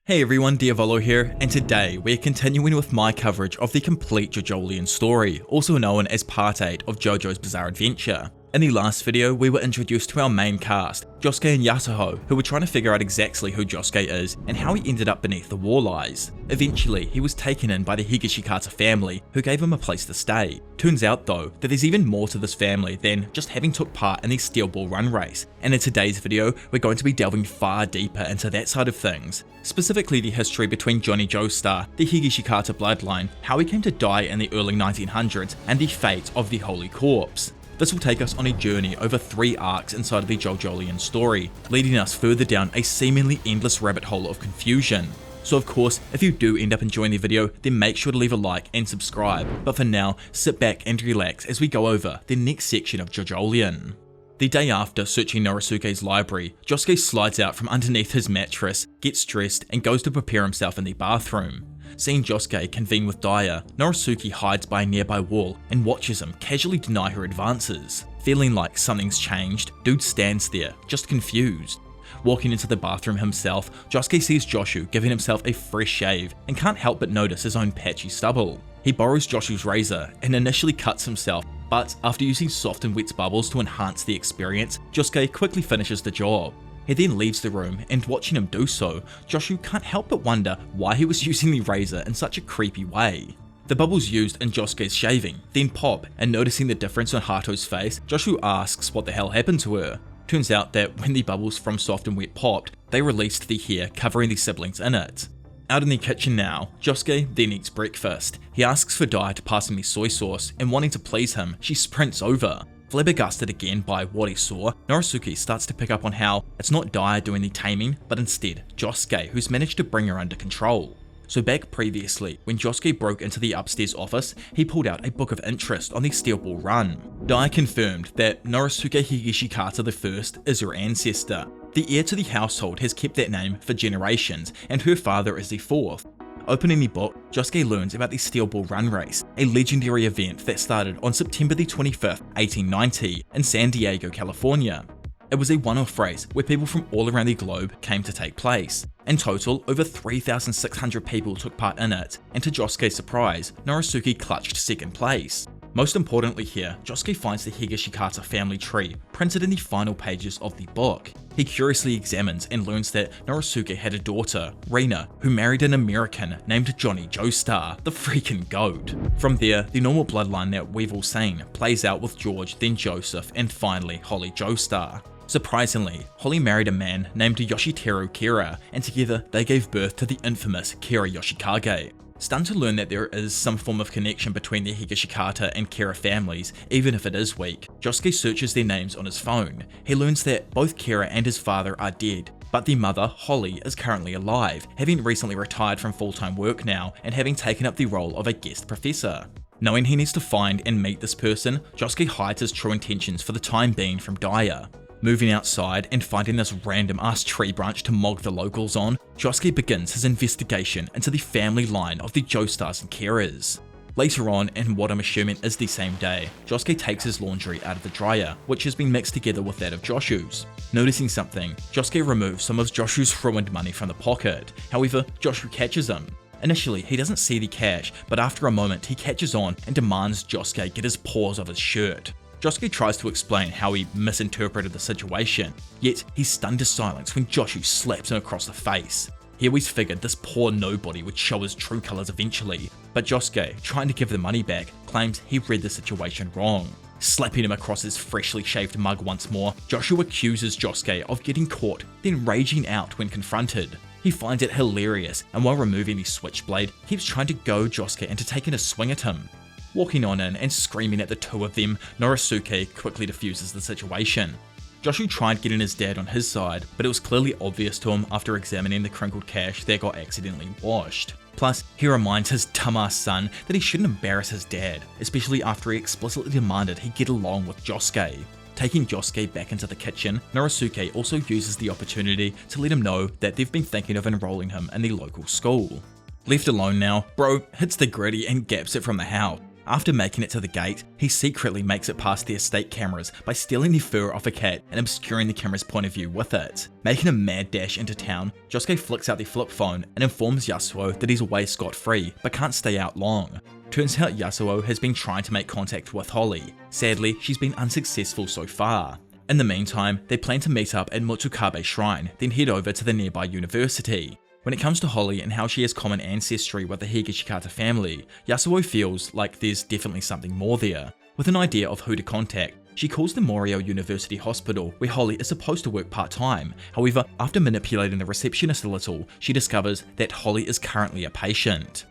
Hey everyone, Diavolo here, and today we're continuing with my coverage of the complete Jojolion story, also known as Part 8 of JoJo's Bizarre Adventure. In the last video, we were introduced to our main cast, Josuke and Yasuho, who were trying to figure out exactly who Josuke is and how he ended up beneath the wall eyes. Eventually, he was taken in by the Higashikata family, who gave him a place to stay. Turns out though, that there's even more to this family than just having took part in the Steel Ball run race, and in today's video, we're going to be delving far deeper into that side of things. Specifically the history between Johnny Joestar, the Higashikata bloodline, how he came to die in the early 1900s, and the fate of the Holy Corpse. This will take us on a journey over 3 arcs inside of the Jojolion story, leading us further down a seemingly endless rabbit hole of confusion. So of course, if you do end up enjoying the video, then make sure to leave a like and subscribe, but for now, sit back and relax as we go over the next section of Jojolion. The day after searching Norisuke's library, Josuke slides out from underneath his mattress, gets dressed, and goes to prepare himself in the bathroom. Seeing Josuke convene with Dia, Norisuke hides by a nearby wall and watches him casually deny her advances. Feeling like something's changed, Dude stands there, just confused. Walking into the bathroom himself, Josuke sees Joshu giving himself a fresh shave and can't help but notice his own patchy stubble. He borrows Joshu's razor and initially cuts himself, but after using soft and wet bubbles to enhance the experience, Josuke quickly finishes the job. He then leaves the room, and watching him do so, Joshu can't help but wonder why he was using the razor in such a creepy way. The bubbles used in Josuke's shaving then pop, and noticing the difference on Hato's face, Joshu asks what the hell happened to her. Turns out that when the bubbles from soft and wet popped, they released the hair covering the siblings in it. Out in the kitchen now, Josuke then eats breakfast. He asks for Dia to pass him the soy sauce, and wanting to please him, she sprints over. Flabbergasted again by what he saw, Norisuke starts to pick up on how it's not Dia doing the taming, but instead Josuke who's managed to bring her under control. So back previously, when Josuke broke into the upstairs office, he pulled out a book of interest on the Steel Ball run. Dia confirmed that Norisuke Higashikata I is her ancestor. The heir to the household has kept that name for generations, and her father is the 4th. Opening the book, Josuke learns about the Steel Ball run race, a legendary event that started on September the 25th, 1890 in San Diego, California. It was a one-off race where people from all around the globe came to take place. In total, over 3,600 people took part in it, and to Josuke's surprise, Norisuke clutched second place. Most importantly here, Josuke finds the Higashikata family tree printed in the final pages of the book. He curiously examines and learns that Norisuke had a daughter, Rina, who married an American named Johnny Joestar, the freaking GOAT. From there, the normal bloodline that we've all seen plays out with George, then Joseph, and finally Holly Joestar. Surprisingly, Holly married a man named Yoshiteru Kira, and together they gave birth to the infamous Kira Yoshikage. Stunned to learn that there is some form of connection between the Higashikata and Kira families, even if it is weak, Josuke searches their names on his phone. He learns that both Kira and his father are dead, but the mother, Holly, is currently alive, having recently retired from full-time work now and having taken up the role of a guest professor. Knowing he needs to find and meet this person, Josuke hides his true intentions for the time being from Dia. Moving outside and finding this random ass tree branch to mog the locals on, Josuke begins his investigation into the family line of the Joestars and Kiras. Later on, in what I'm assuming is the same day, Josuke takes his laundry out of the dryer, which has been mixed together with that of Joshu's. Noticing something, Josuke removes some of Joshu's ruined money from the pocket. However, Joshu catches him. Initially, he doesn't see the cash, but after a moment he catches on and demands Josuke get his paws off his shirt. Josuke tries to explain how he misinterpreted the situation, yet he's stunned to silence when Joshu slaps him across the face. He always figured this poor nobody would show his true colours eventually, but Josuke, trying to give the money back, claims he read the situation wrong. Slapping him across his freshly shaved mug once more, Joshu accuses Josuke of getting caught, then raging out when confronted. He finds it hilarious, and while removing the switchblade, keeps trying to goad Josuke into taking a swing at him. Walking on in and screaming at the two of them, Norisuke quickly diffuses the situation. Joshu tried getting his dad on his side, but it was clearly obvious to him after examining the crinkled cash that got accidentally washed. Plus, he reminds his dumbass son that he shouldn't embarrass his dad, especially after he explicitly demanded he get along with Josuke. Taking Josuke back into the kitchen, Norisuke also uses the opportunity to let him know that they've been thinking of enrolling him in the local school. Left alone now, bro hits the gritty and gaps it from the house. After making it to the gate, he secretly makes it past the estate cameras by stealing the fur off a cat and obscuring the camera's point of view with it. Making a mad dash into town, Josuke flicks out the flip phone and informs Yasuho that he's away scot-free but can't stay out long. Turns out Yasuho has been trying to make contact with Holly. Sadly, she's been unsuccessful so far. In the meantime, they plan to meet up at Mutsukabe Shrine, then head over to the nearby university. When it comes to Holly and how she has common ancestry with the Higashikata family, Yasuho feels like there's definitely something more there. With an idea of who to contact, she calls the Morio University Hospital, where Holly is supposed to work part-time. However, after manipulating the receptionist a little, she discovers that Holly is currently a patient.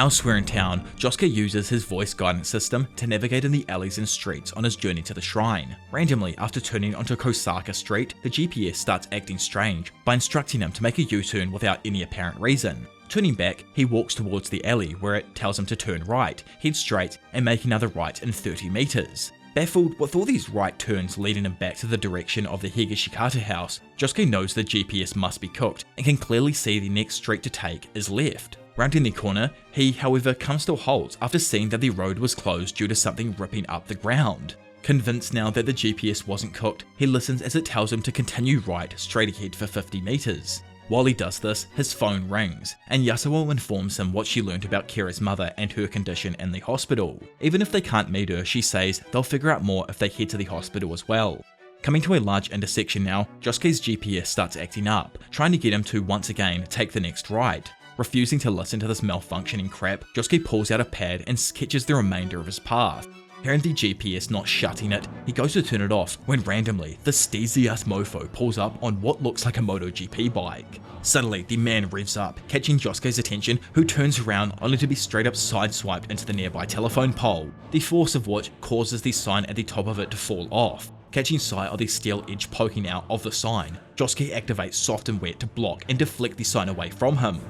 Elsewhere in town, Josuke uses his voice guidance system to navigate in the alleys and streets on his journey to the shrine. Randomly, after turning onto Kosaka Street, the GPS starts acting strange by instructing him to make a U-turn without any apparent reason. Turning back, he walks towards the alley where it tells him to turn right, head straight, and make another right in 30 meters. Baffled with all these right turns leading him back to the direction of the Higashikata house, Josuke knows the GPS must be cooked and can clearly see the next street to take is left. Rounding the corner, he however comes to a halt after seeing that the road was closed due to something ripping up the ground. Convinced now that the GPS wasn't cooked, he listens as it tells him to continue right straight ahead for 50 meters. While he does this, his phone rings, and Yasuho informs him what she learned about Kira's mother and her condition in the hospital. Even if they can't meet her, she says they'll figure out more if they head to the hospital as well. Coming to a large intersection now, Josuke's GPS starts acting up, trying to get him to once again take the next right. Refusing to listen to this malfunctioning crap, Josuke pulls out a pad and sketches the remainder of his path. Hearing the GPS not shutting it, he goes to turn it off when randomly, the steezy-ass mofo pulls up on what looks like a MotoGP bike. Suddenly, the man revs up, catching Josuke's attention, who turns around only to be straight up sideswiped into the nearby telephone pole, the force of which causes the sign at the top of it to fall off. Catching sight of the steel edge poking out of the sign, Josuke activates soft and wet to block and deflect the sign away from him.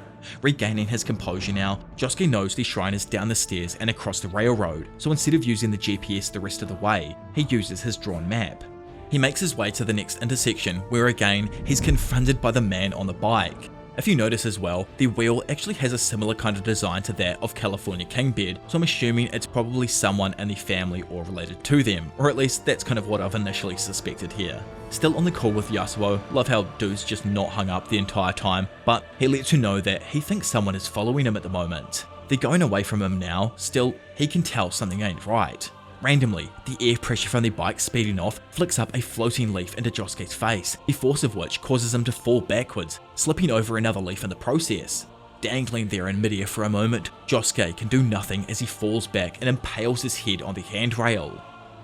Regaining his composure now, Josuke knows the shrine is down the stairs and across the railroad, so instead of using the GPS the rest of the way, he uses his drawn map. He makes his way to the next intersection where again, he's confronted by the man on the bike. If you notice as well, the wheel actually has a similar kind of design to that of California Kingbed, so I'm assuming it's probably someone in the family or related to them, or at least that's kind of what I've initially suspected here. Still on the call with Yasuho, love how dude's just not hung up the entire time, but he lets you know that he thinks someone is following him at the moment. They're going away from him now, still, he can tell something ain't right. Randomly, the air pressure from the bike speeding off flicks up a floating leaf into Josuke's face, the force of which causes him to fall backwards, slipping over another leaf in the process. Dangling there in midair for a moment, Josuke can do nothing as he falls back and impales his head on the handrail.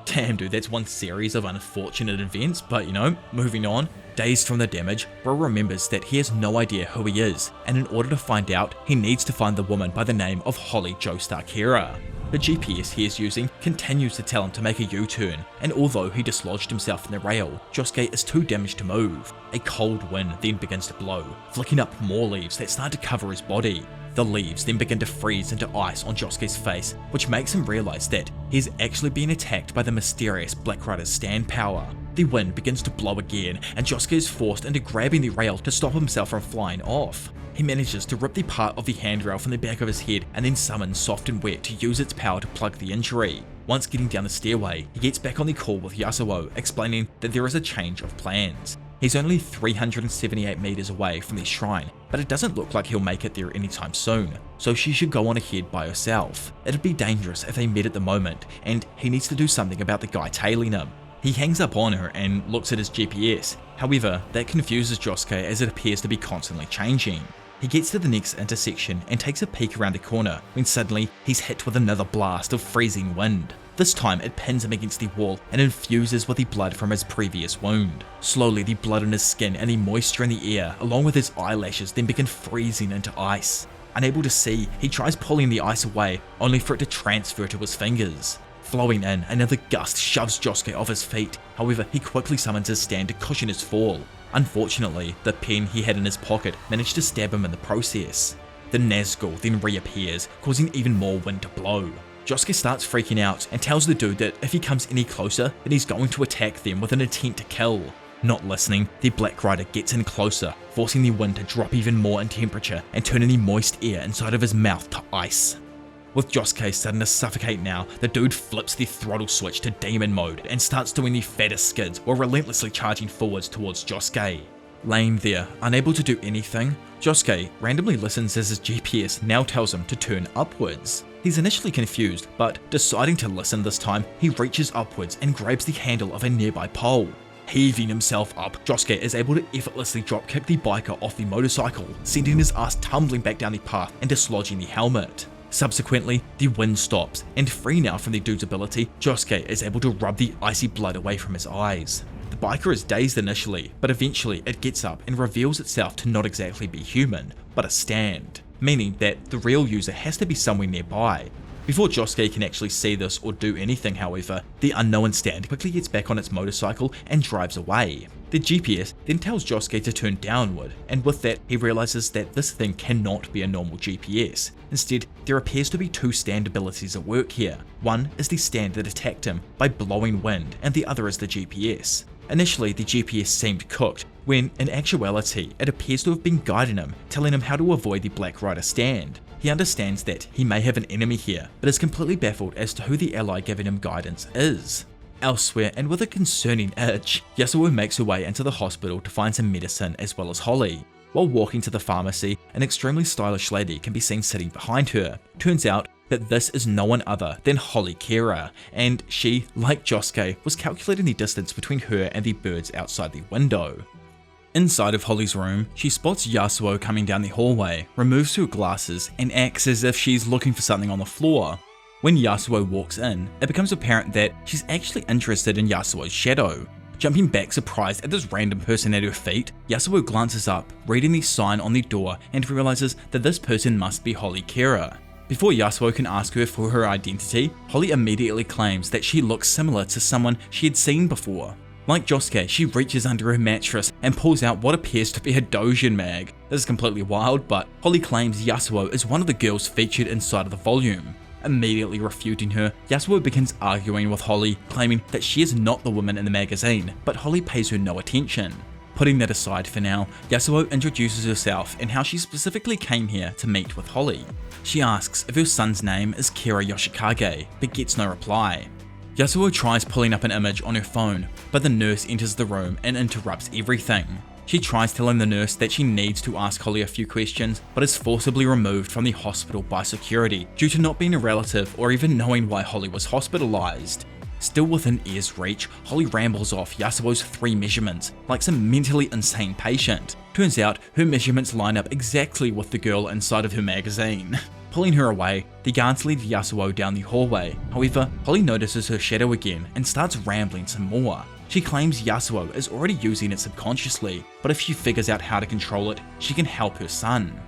Damn dude, that's one series of unfortunate events, but you know, moving on. Dazed from the damage, Bro remembers that he has no idea who he is, and in order to find out, he needs to find the woman by the name of Johnny Joestar Kira. The GPS he is using continues to tell him to make a U-turn, and although he dislodged himself in the rail, Josuke is too damaged to move. A cold wind then begins to blow, flicking up more leaves that start to cover his body. The leaves then begin to freeze into ice on Josuke's face, which makes him realize that he's actually being attacked by the mysterious Black Rider's stand power. The wind begins to blow again, and Josuke is forced into grabbing the rail to stop himself from flying off. He manages to rip the part of the handrail from the back of his head and then summons Soft and Wet to use its power to plug the injury. Once getting down the stairway, he gets back on the call with Yasuho, explaining that there is a change of plans. He's only 378 meters away from the shrine, but it doesn't look like he'll make it there anytime soon, so she should go on ahead by herself. It'd be dangerous if they met at the moment, and he needs to do something about the guy tailing him. He hangs up on her and looks at his GPS, however, that confuses Josuke as it appears to be constantly changing. He gets to the next intersection and takes a peek around the corner when suddenly he's hit with another blast of freezing wind. This time it pins him against the wall and infuses with the blood from his previous wound. Slowly the blood on his skin and the moisture in the air along with his eyelashes then begin freezing into ice. Unable to see, he tries pulling the ice away only for it to transfer to his fingers. Flowing in, another gust shoves Josuke off his feet, however he quickly summons his stand to cushion his fall. Unfortunately, the pen he had in his pocket managed to stab him in the process. The Nazgul then reappears, causing even more wind to blow. Josuke starts freaking out and tells the dude that if he comes any closer, then he's going to attack them with an intent to kill. Not listening, the Black Rider gets in closer, forcing the wind to drop even more in temperature and turning the moist air inside of his mouth to ice. With Josuke starting to suffocate now, the dude flips the throttle switch to demon mode and starts doing the fattest skids while relentlessly charging forwards towards Josuke. Laying there, unable to do anything, Josuke randomly listens as his GPS now tells him to turn upwards. He's initially confused, but deciding to listen this time, he reaches upwards and grabs the handle of a nearby pole. Heaving himself up, Josuke is able to effortlessly dropkick the biker off the motorcycle, sending his ass tumbling back down the path and dislodging the helmet. Subsequently, the wind stops, and free now from the dude's ability, Josuke is able to rub the icy blood away from his eyes. The biker is dazed initially, but eventually it gets up and reveals itself to not exactly be human, but a stand, meaning that the real user has to be somewhere nearby. Before Josuke can actually see this or do anything, however, the unknown stand quickly gets back on its motorcycle and drives away. The GPS then tells Josuke to turn downward, and with that he realizes that this thing cannot be a normal GPS. Instead, there appears to be two stand abilities at work here. One is the stand that attacked him by blowing wind, and the other is the GPS. Initially, the GPS seemed cooked, when in actuality it appears to have been guiding him, telling him how to avoid the Black Rider stand. He understands that he may have an enemy here, but is completely baffled as to who the ally giving him guidance is. Elsewhere, and with a concerning itch, Yasuho makes her way into the hospital to find some medicine as well as Holly. While walking to the pharmacy, an extremely stylish lady can be seen sitting behind her. Turns out that this is no one other than Holly Kira, and she, like Josuke, was calculating the distance between her and the birds outside the window. Inside of Holly's room, she spots Yasuho coming down the hallway, removes her glasses, and acts as if she's looking for something on the floor. When Yasuho walks in, it becomes apparent that she's actually interested in Yasuho's shadow. Jumping back surprised at this random person at her feet, Yasuho glances up, reading the sign on the door, and realizes that this person must be Holly Kira. Before Yasuho can ask her for her identity, Holly immediately claims that she looks similar to someone she had seen before. Like Josuke, she reaches under her mattress and pulls out what appears to be a Jojolion mag. This is completely wild, but Holly claims Yasuho is one of the girls featured inside of the volume. Immediately refuting her, Yasuho begins arguing with Holly, claiming that she is not the woman in the magazine, but Holly pays her no attention. Putting that aside for now, Yasuho introduces herself and how she specifically came here to meet with Holly. She asks if her son's name is Kira Yoshikage, but gets no reply. Yasuho tries pulling up an image on her phone, but the nurse enters the room and interrupts everything. She tries telling the nurse that she needs to ask Holly a few questions, but is forcibly removed from the hospital by security due to not being a relative or even knowing why Holly was hospitalized. Still within ear's reach, Holly rambles off Yasuho's 3 measurements, like some mentally insane patient. Turns out her measurements line up exactly with the girl inside of her magazine. Pulling her away, the guards lead Yasuho down the hallway. However, Holly notices her shadow again and starts rambling some more. She claims Yasuho is already using it subconsciously, but if she figures out how to control it, she can help her son.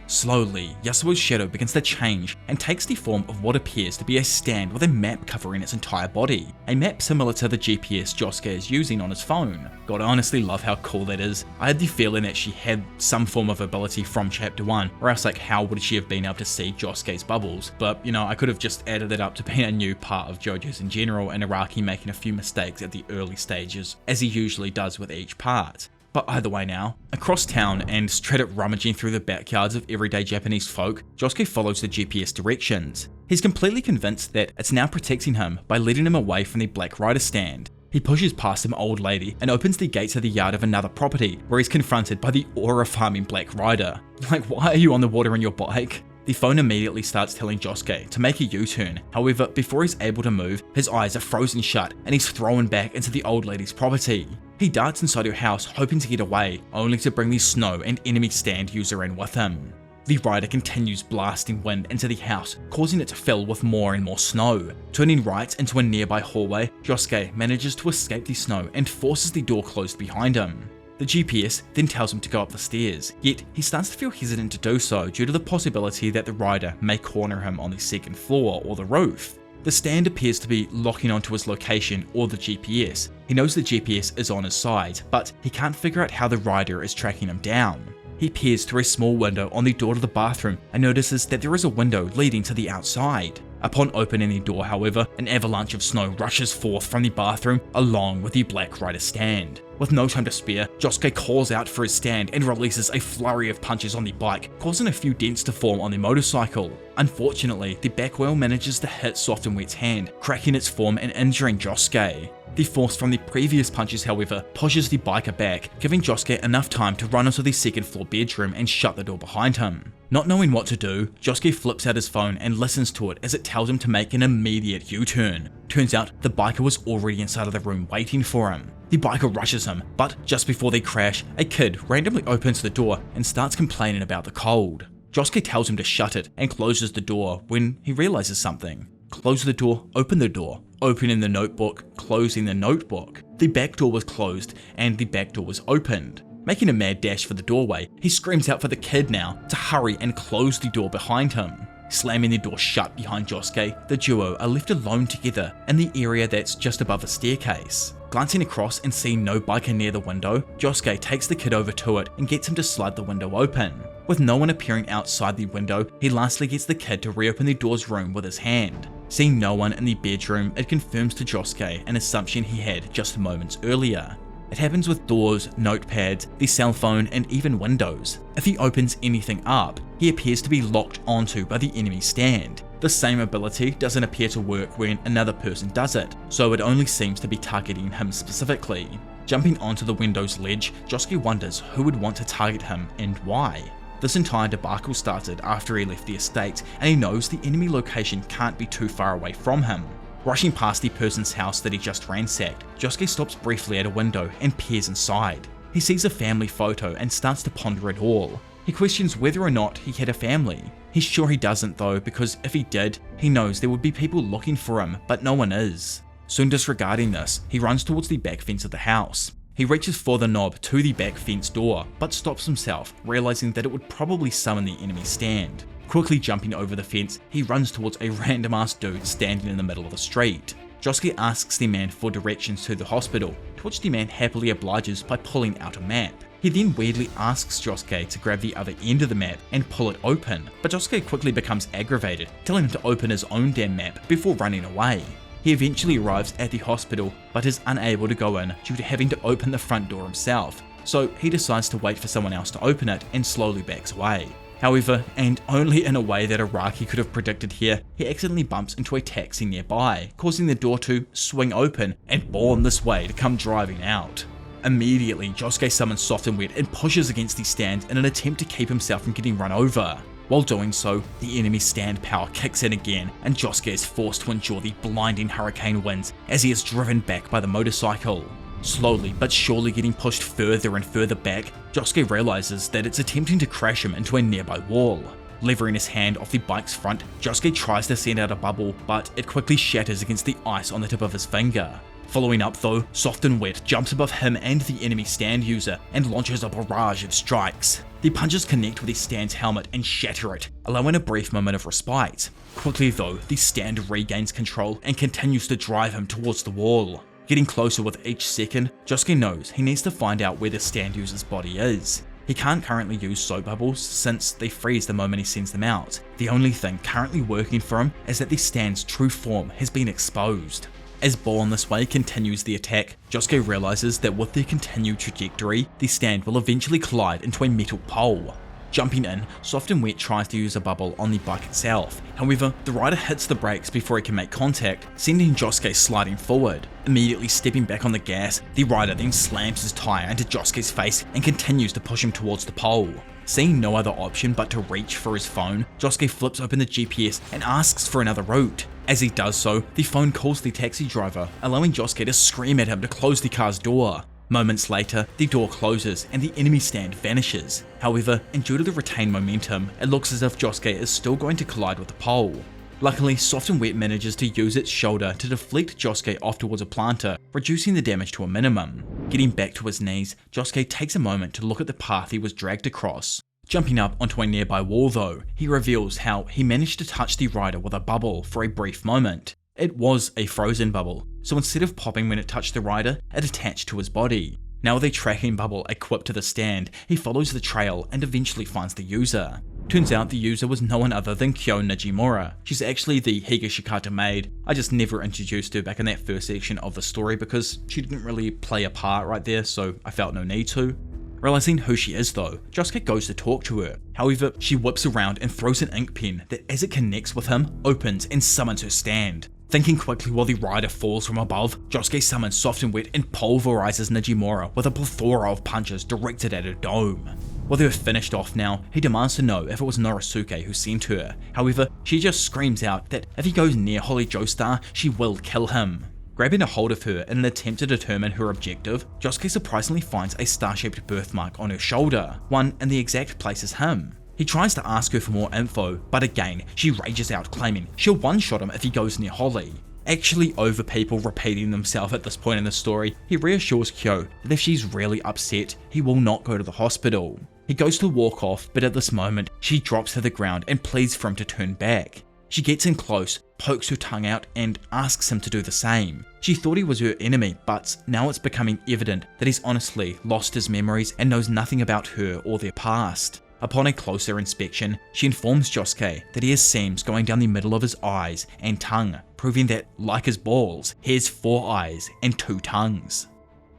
Slowly, Yasuho's shadow begins to change and takes the form of what appears to be a stand with a map covering its entire body. A map similar to the GPS Josuke is using on his phone. God, I honestly love how cool that is. I had the feeling that she had some form of ability from chapter 1, or else like how would she have been able to see Josuke's bubbles? But you know, I could have just added it up to being a new part of JoJo's in general and Araki making a few mistakes at the early stages, as he usually does with each part. But either way now, across town and straight up rummaging through the backyards of everyday Japanese folk, Josuke follows the GPS directions. He's completely convinced that it's now protecting him by leading him away from the Black Rider stand. He pushes past some old lady and opens the gates of the yard of another property where he's confronted by the aura farming Black Rider. Like, why are you on the water on your bike? The phone immediately starts telling Josuke to make a U-turn. However, before he's able to move, his eyes are frozen shut and he's thrown back into the old lady's property. He darts inside her house hoping to get away, only to bring the snow and enemy stand user in with him. The rider continues blasting wind into the house, causing it to fill with more and more snow. Turning right into a nearby hallway, Josuke manages to escape the snow and forces the door closed behind him. The GPS then tells him to go up the stairs, yet he starts to feel hesitant to do so due to the possibility that the rider may corner him on the second floor or the roof. The stand appears to be locking onto his location or the GPS. He knows the GPS is on his side, but he can't figure out how the rider is tracking him down. He peers through a small window on the door to the bathroom and notices that there is a window leading to the outside. Upon opening the door, however, an avalanche of snow rushes forth from the bathroom along with the Black Rider stand. With no time to spare, Josuke calls out for his stand and releases a flurry of punches on the bike, causing a few dents to form on the motorcycle. Unfortunately, the back wheel manages to hit Soft and Wet's hand, cracking its form and injuring Josuke. The force from the previous punches, however, pushes the biker back, giving Josuke enough time to run into the second floor bedroom and shut the door behind him. Not knowing what to do, Josuke flips out his phone and listens to it as it tells him to make an immediate U-turn. Turns out the biker was already inside of the room waiting for him. The biker rushes him, but just before they crash, a kid randomly opens the door and starts complaining about the cold. Josuke tells him to shut it and closes the door when he realizes something. Close the door, opening the notebook, closing the notebook. The back door was closed and the back door was opened. Making a mad dash for the doorway, he screams out for the kid now to hurry and close the door behind him. Slamming the door shut behind Josuke, the duo are left alone together in the area that's just above a staircase. Glancing across and seeing no biker near the window, Josuke takes the kid over to it and gets him to slide the window open. With no one appearing outside the window, he lastly gets the kid to reopen the door's room with his hand. Seeing no one in the bedroom, it confirms to Josuke an assumption he had just moments earlier. It happens with doors, notepads, the cell phone, and even windows. If he opens anything up, he appears to be locked onto by the enemy stand. The same ability doesn't appear to work when another person does it, so it only seems to be targeting him specifically. Jumping onto the window's ledge, Josuke wonders who would want to target him and why. This entire debacle started after he left the estate, and he knows the enemy location can't be too far away from him. Rushing past the person's house that he just ransacked, Josuke stops briefly at a window and peers inside. He sees a family photo and starts to ponder it all. He questions whether or not he had a family. He's sure he doesn't though, because if he did, he knows there would be people looking for him, but no one is. Soon disregarding this, he runs towards the back fence of the house. He reaches for the knob to the back fence door, but stops himself, realizing that it would probably summon the enemy stand. Quickly jumping over the fence, he runs towards a random ass dude standing in the middle of the street. Josuke asks the man for directions to the hospital, to which the man happily obliges by pulling out a map. He then weirdly asks Josuke to grab the other end of the map and pull it open, but Josuke quickly becomes aggravated, telling him to open his own damn map before running away. He eventually arrives at the hospital, but is unable to go in due to having to open the front door himself, so he decides to wait for someone else to open it and slowly backs away. However, and only in a way that Araki could have predicted here, he accidentally bumps into a taxi nearby, causing the door to swing open and born this way to come driving out. Immediately, Josuke summons Soft and Wet and pushes against the stand in an attempt to keep himself from getting run over. While doing so, the enemy stand power kicks in again, and Josuke is forced to endure the blinding hurricane winds as he is driven back by the motorcycle. Slowly but surely getting pushed further and further back, Josuke realizes that it's attempting to crash him into a nearby wall. Levering his hand off the bike's front, Josuke tries to send out a bubble, but it quickly shatters against the ice on the tip of his finger. Following up though, Soft and Wet jumps above him and the enemy stand user and launches a barrage of strikes. The punches connect with the stand's helmet and shatter it, allowing a brief moment of respite. Quickly though, the stand regains control and continues to drive him towards the wall. Getting closer with each second, Josuke knows he needs to find out where the stand user's body is. He can't currently use soap bubbles since they freeze the moment he sends them out. The only thing currently working for him is that the stand's true form has been exposed. As Born This Way continues the attack, Josuke realizes that with their continued trajectory, the stand will eventually collide into a metal pole. Jumping in, Soft and Wet tries to use a bubble on the bike itself. However, the rider hits the brakes before he can make contact, sending Josuke sliding forward. Immediately stepping back on the gas, the rider then slams his tire into Josuke's face and continues to push him towards the pole. Seeing no other option but to reach for his phone, Josuke flips open the GPS and asks for another route. As he does so, the phone calls the taxi driver, allowing Josuke to scream at him to close the car's door. Moments later, the door closes and the enemy stand vanishes. However, and due to the retained momentum, it looks as if Josuke is still going to collide with the pole. Luckily, Soft and Wet manages to use its shoulder to deflect Josuke off towards a planter, reducing the damage to a minimum. Getting back to his knees, Josuke takes a moment to look at the path he was dragged across. Jumping up onto a nearby wall though, he reveals how he managed to touch the rider with a bubble for a brief moment. It was a frozen bubble, so instead of popping when it touched the rider, it attached to his body. Now with a tracking bubble equipped to the stand, he follows the trail and eventually finds the user. Turns out the user was no one other than Kyo Nijimura. She's actually the Higashikata maid. I just never introduced her back in that first section of the story because she didn't really play a part right there, so I felt no need to. Realizing who she is though, Josuke goes to talk to her. However, she whips around and throws an ink pen that, as it connects with him, opens and summons her stand. Thinking quickly while the rider falls from above, Josuke summons Soft and Wet and pulverizes Nijimura with a plethora of punches directed at her dome. With her finished off now, he demands to know if it was Norisuke who sent her. However, she just screams out that if he goes near Johnny Joestar, she will kill him. Grabbing a hold of her in an attempt to determine her objective, Josuke surprisingly finds a star-shaped birthmark on her shoulder, one in the exact place as him. He tries to ask her for more info, but again, she rages out claiming she'll one-shot him if he goes near Holly. Actually over people repeating themselves at this point in the story, he reassures Kyo that if she's really upset, he will not go to the hospital. He goes to walk off, but at this moment, she drops to the ground and pleads for him to turn back. She gets in close, pokes her tongue out, and asks him to do the same. She thought he was her enemy, but now it's becoming evident that he's honestly lost his memories and knows nothing about her or their past. Upon a closer inspection, she informs Josuke that he has seams going down the middle of his eyes and tongue, proving that, like his balls, he has 4 eyes and 2 tongues.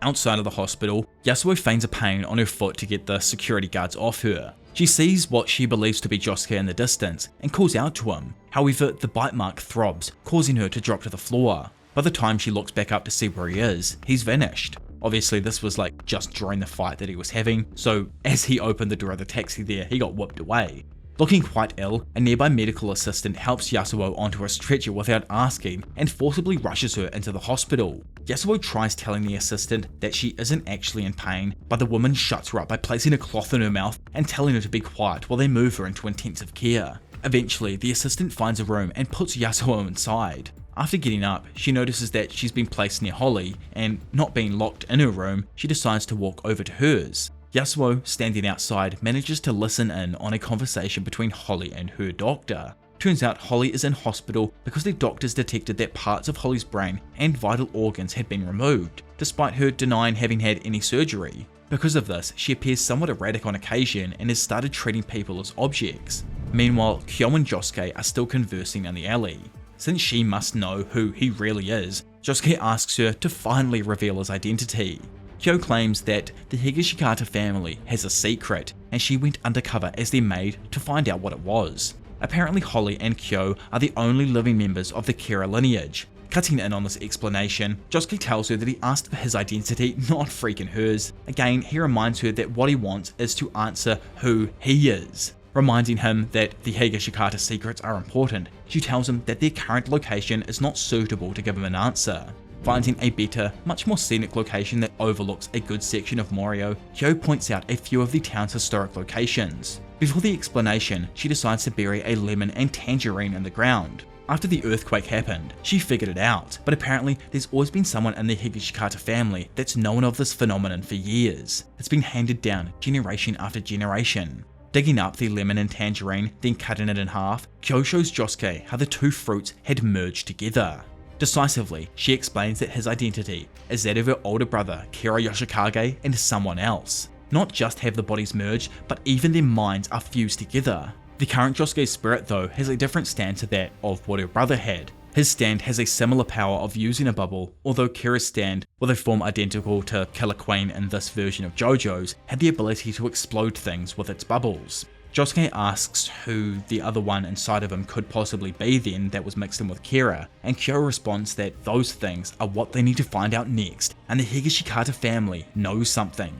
Outside of the hospital, Yasuho feigns a pain on her foot to get the security guards off her. She sees what she believes to be Josuke in the distance and calls out to him. However, the bite mark throbs, causing her to drop to the floor. By the time she looks back up to see where he is, he's vanished. Obviously this was like just during the fight that he was having, so as he opened the door of the taxi there, he got whipped away. Looking quite ill, a nearby medical assistant helps Yasuho onto a stretcher without asking and forcibly rushes her into the hospital. Yasuho tries telling the assistant that she isn't actually in pain, but the woman shuts her up by placing a cloth in her mouth and telling her to be quiet while they move her into intensive care. Eventually, the assistant finds a room and puts Yasuho inside. After getting up, she notices that she's been placed near Holly, and not being locked in her room, she decides to walk over to hers. Yasuho, standing outside, manages to listen in on a conversation between Holly and her doctor. Turns out Holly is in hospital because the doctors detected that parts of Holly's brain and vital organs had been removed, despite her denying having had any surgery. Because of this, she appears somewhat erratic on occasion and has started treating people as objects. Meanwhile, Kyo and Josuke are still conversing in the alley. Since she must know who he really is, Josuke asks her to finally reveal his identity. Kyo claims that the Higashikata family has a secret, and she went undercover as their maid to find out what it was. Apparently Holly and Kyo are the only living members of the Kira lineage. Cutting in on this explanation, Josuke tells her that he asked for his identity, not freaking hers. Again, he reminds her that what he wants is to answer who he is. Reminding him that the Higashikata secrets are important, she tells him that their current location is not suitable to give him an answer. Finding a better, much more scenic location that overlooks a good section of Morio, Kyo points out a few of the town's historic locations. Before the explanation, she decides to bury a lemon and tangerine in the ground. After the earthquake happened, she figured it out, but apparently there's always been someone in the Higashikata family that's known of this phenomenon for years. It's been handed down generation after generation. Digging up the lemon and tangerine, then cutting it in half, Kyo shows Josuke how the two fruits had merged together. Decisively, she explains that his identity is that of her older brother Kira Yoshikage and someone else. Not just have the bodies merged, but even their minds are fused together. The current Josuke's spirit though has a different stand to that of what her brother had. His stand has a similar power of using a bubble, although Kira's stand, with a form identical to Killer Queen in this version of JoJo's, had the ability to explode things with its bubbles. Josuke asks who the other one inside of him could possibly be then that was mixed in with Kira, and Kyo responds that those things are what they need to find out next, and the Higashikata family knows something.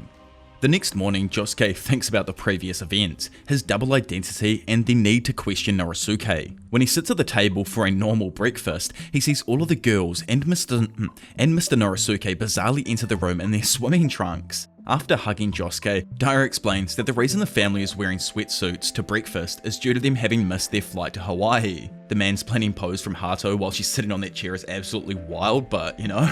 The next morning, Josuke thinks about the previous events, his double identity, and the need to question Norisuke. When he sits at the table for a normal breakfast, he sees all of the girls and Mr. Norisuke bizarrely enter the room in their swimming trunks. After hugging Josuke, Dara explains that the reason the family is wearing sweatsuits to breakfast is due to them having missed their flight to Hawaii. The mansplaining pose from Hato while she's sitting on that chair is absolutely wild, but you know.